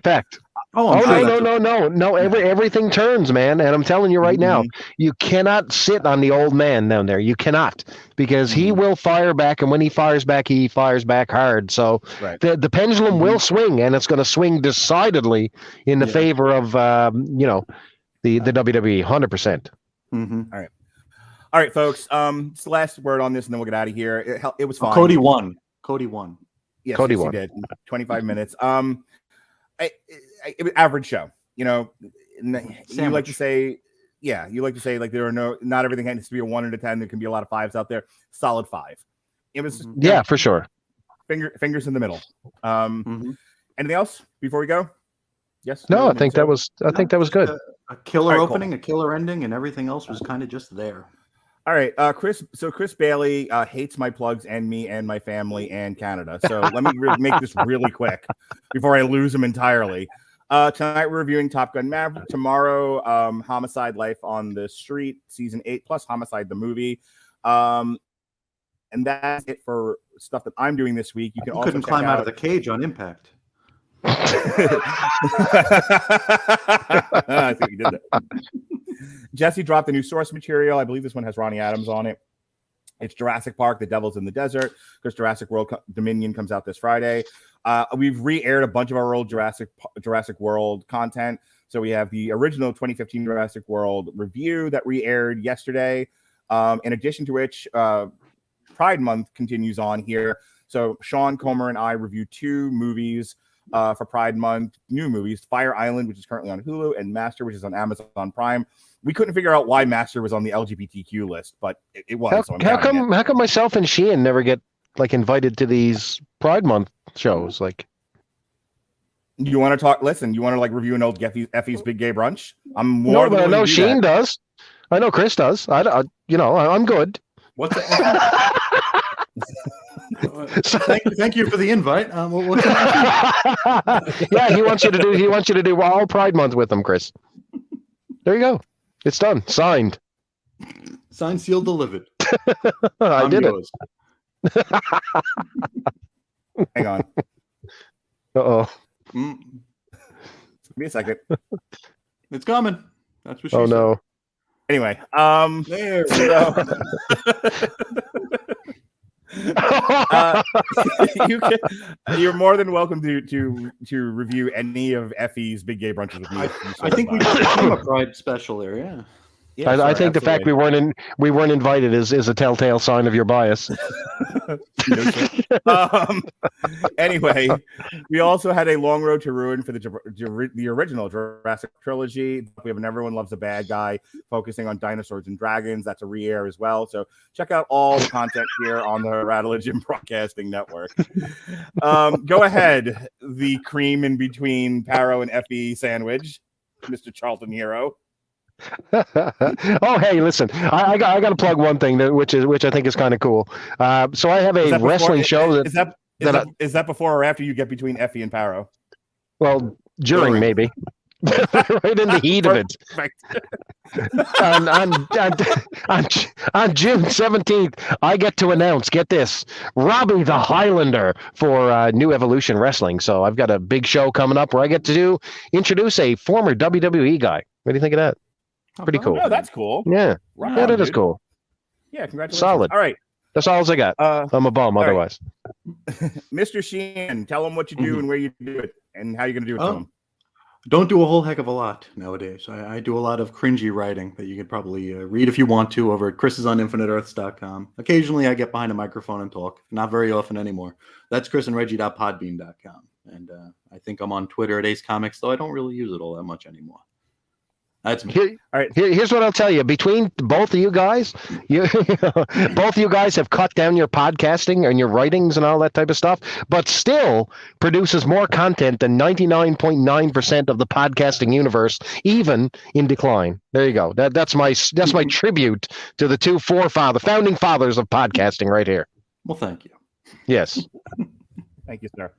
G: No. Everything turns, man. And I'm telling you right now, you cannot sit on the old man down there. You cannot, because he will fire back, and when he fires back hard. So the pendulum will swing, and it's going to swing decidedly in the favor of the WWE, 100%.
D: All right, folks. It's the last word on this, and then we'll get out of here. It was fine.
F: Cody won.
D: Yes,
G: Cody
D: won. He did. 25 minutes. It was average show. You like to say like there are not everything has to be a 1 out of 10. There can be a lot of 5s out there. Solid 5. It was
G: for sure.
D: Fingers in the middle. Anything else before we go? Yes.
G: No, I think that was good.
F: A killer opening, a killer ending, and everything else was kind of just there.
D: All right, Chris. So Chris Bailey hates my plugs and me and my family and Canada. So let me make this really quick before I lose him entirely. Tonight we're reviewing Top Gun Maverick. Tomorrow, Homicide: Life on the Street, season 8 plus Homicide the movie. And that's it for stuff that I'm doing this week. You can also
F: couldn't climb out of the cage on Impact.
D: I think you did that. Jesse dropped the new source material. I believe this one has Ronnie Adams on it. It's Jurassic Park, The Devil's in the Desert, because Jurassic World Dominion comes out this Friday. We've re-aired a bunch of our old Jurassic World content. So we have the original 2015 Jurassic World review that re-aired yesterday. In addition to which, Pride Month continues on here. So Sean Comer and I review 2 movies for Pride Month, new movies: Fire Island, which is currently on Hulu, and Master, which is on Amazon Prime. We couldn't figure out why Master was on the LGBTQ list, but it was.
G: How come myself and Sheehan never get invited to these Pride Month shows?
D: You want to talk? Listen, you want to review an old Effie's Big Gay Brunch? I'm more.
G: No, but I know Sheehan does. I know Chris does. I'm good.
F: What's that? Thank you for the invite. What's
G: yeah, he wants you to do all Pride Month with him, Chris. There you go. It's done. Signed.
F: Signed, sealed, delivered.
G: I did
F: yours.
G: it.
D: Hang on.
G: Uh-oh.
D: Give me a second.
F: It's coming. That's what she
G: said. No.
D: Anyway,
F: there we go.
D: You're more than welcome to review any of Effie's Big Gay Brunches with me.
F: I think we just became a Pride special there, yeah.
D: Yeah,
G: I
D: sure,
G: think the fact
D: absolutely.
G: we weren't invited is a telltale sign of your bias.
D: No shit. Anyway, we also had a long road to ruin for the original Jurassic trilogy. We have an Everyone Loves a Bad Guy focusing on dinosaurs and dragons. That's a re-air as well. So check out all the content here on the Radulich Broadcasting Network. Go ahead, the cream in between Paro and Effie sandwich, Mr. Charlton Hero.
G: Oh, hey, listen, I got to plug one thing which I think is kind of cool. So I have a wrestling show
D: is that before or after you get between Effie and Paro?
G: Well, during maybe. Right in the heat of it. On June 17th, I get to announce, get this, Robbie the Highlander for New Evolution Wrestling. So I've got a big show coming up where I get to introduce a former WWE guy. What do you think of that? Pretty cool.
D: Oh, that's cool.
G: Yeah.
D: Right
G: Yeah,
D: on,
G: that is
D: dude.
G: cool.
D: Yeah, congratulations.
G: Solid.
D: All right.
G: That's all I got. I'm a bum otherwise.
D: Mr. Sheehan, tell them what you do and where you do it and how you're going to do it to them.
F: Don't do a whole heck of a lot nowadays. I do a lot of cringy writing that you could probably read if you want to over at chrisisoninfiniteearths.com. Occasionally I get behind a microphone and talk. Not very often anymore. That's chrisandreggie.podbean.com. And I think I'm on Twitter at Ace Comics, though I don't really use it all that much anymore. That's me.
D: All right.
G: Here's what I'll tell you. Between both of you guys, both of you guys have cut down your podcasting and your writings and all that type of stuff, but still produces more content than 99.9% of the podcasting universe, even in decline. There you go. That's my tribute to the two founding fathers of podcasting right here.
F: Well, thank you.
G: Yes.
D: Thank you, sir.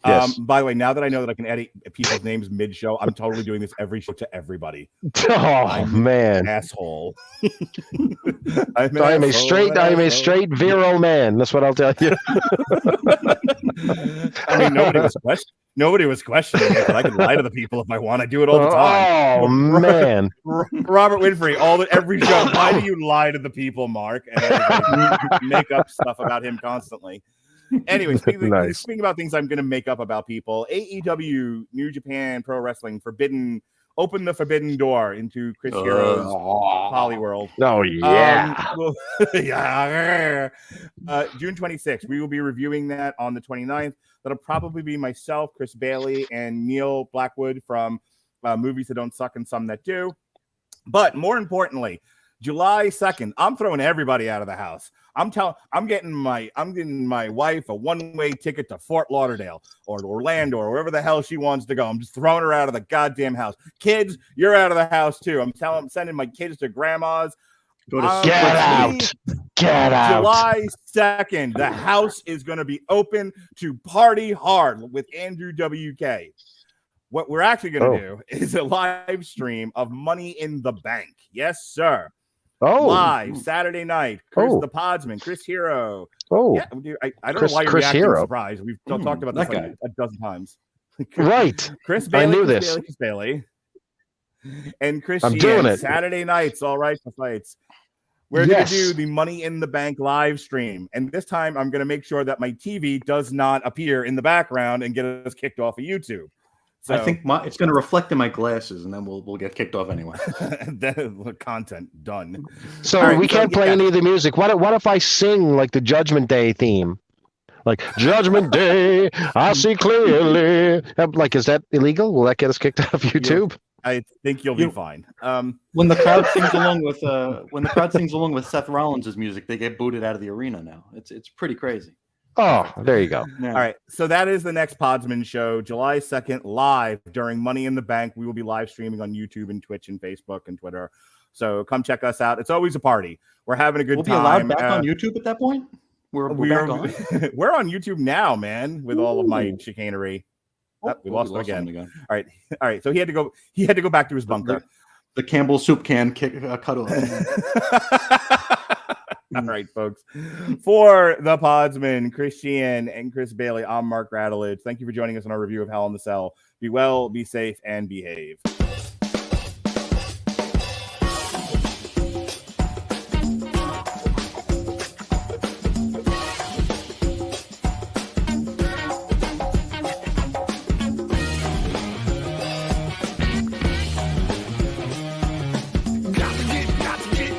G: Yes.
D: By the way, now that I know that I can edit people's names mid-show, I'm totally doing this every show to everybody.
G: Oh, man.
D: Asshole.
G: I am a straight virile man. That's what I'll tell you.
D: I mean, nobody was questioning it, but I can lie to the people if I want. I do it all the time.
G: Oh, man.
D: Robert Winfrey, every show. Why do you lie to the people, Mark? And make up stuff about him constantly. Anyway, speaking about things I'm going to make up about people, AEW, New Japan Pro Wrestling, open the forbidden door into Chris Hero's Polyworld.
G: Oh, yeah.
D: June 26th, we will be reviewing that on the 29th. That'll probably be myself, Chris Bailey, and Neil Blackwood from Movies That Don't Suck and Some That Do. But more importantly, July 2nd, I'm throwing everybody out of the house. I'm getting my wife a one-way ticket to Fort Lauderdale or Orlando or wherever the hell she wants to go. I'm just throwing her out of the goddamn house. Kids, you're out of the house too. I'm sending my kids to grandma's.
F: Go to
G: Get out.
D: July 2nd, the house is going to be open to party hard with Andrew WK. What we're actually going to do is a live stream of Money in the Bank. Yes, sir. Live Saturday night. Chris the Podsman, Chris Hero. Yeah, I don't know why you're reacting surprised. We've talked about this like a dozen times.
G: Right.
D: Chris Bailey.
G: I knew this.
D: Chris Bailey. And Chris
G: I'm
D: Sheehan,
G: doing it.
D: Saturday nights, all right, for fights. We're going to do the Money in the Bank live stream. And this time I'm going to make sure that my TV does not appear in the background and get us kicked off of YouTube. So,
F: I think it's going to reflect in my glasses, and then we'll get kicked off anyway.
D: Content done.
G: So we can't play any of the music. What if I sing like the Judgment Day theme? Like Judgment Day, I see clearly. Like, is that illegal? Will that get us kicked out of YouTube?
D: I think you'll be fine.
F: When the crowd sings along with Seth Rollins' music, they get booted out of the arena now. It's pretty crazy.
G: Oh, there you go.
F: Yeah.
D: All right. So that is the next Podsman show, July 2nd, live during Money in the Bank. We will be live streaming on YouTube and Twitch and Facebook and Twitter. So come check us out. It's always a party. We're having a good time.
F: We'll be allowed back on YouTube at that point? We're back on?
D: We're on YouTube now, man, with all of my chicanery. We lost him again. All right. So he had to go back to his bunker.
F: The Campbell soup can cut off.
D: All right, folks. For the Podsman, Chris Sheehan, and Chris Bailey, I'm Mark Radulich. Thank you for joining us on our review of Hell in the Cell. Be well, be safe, and behave.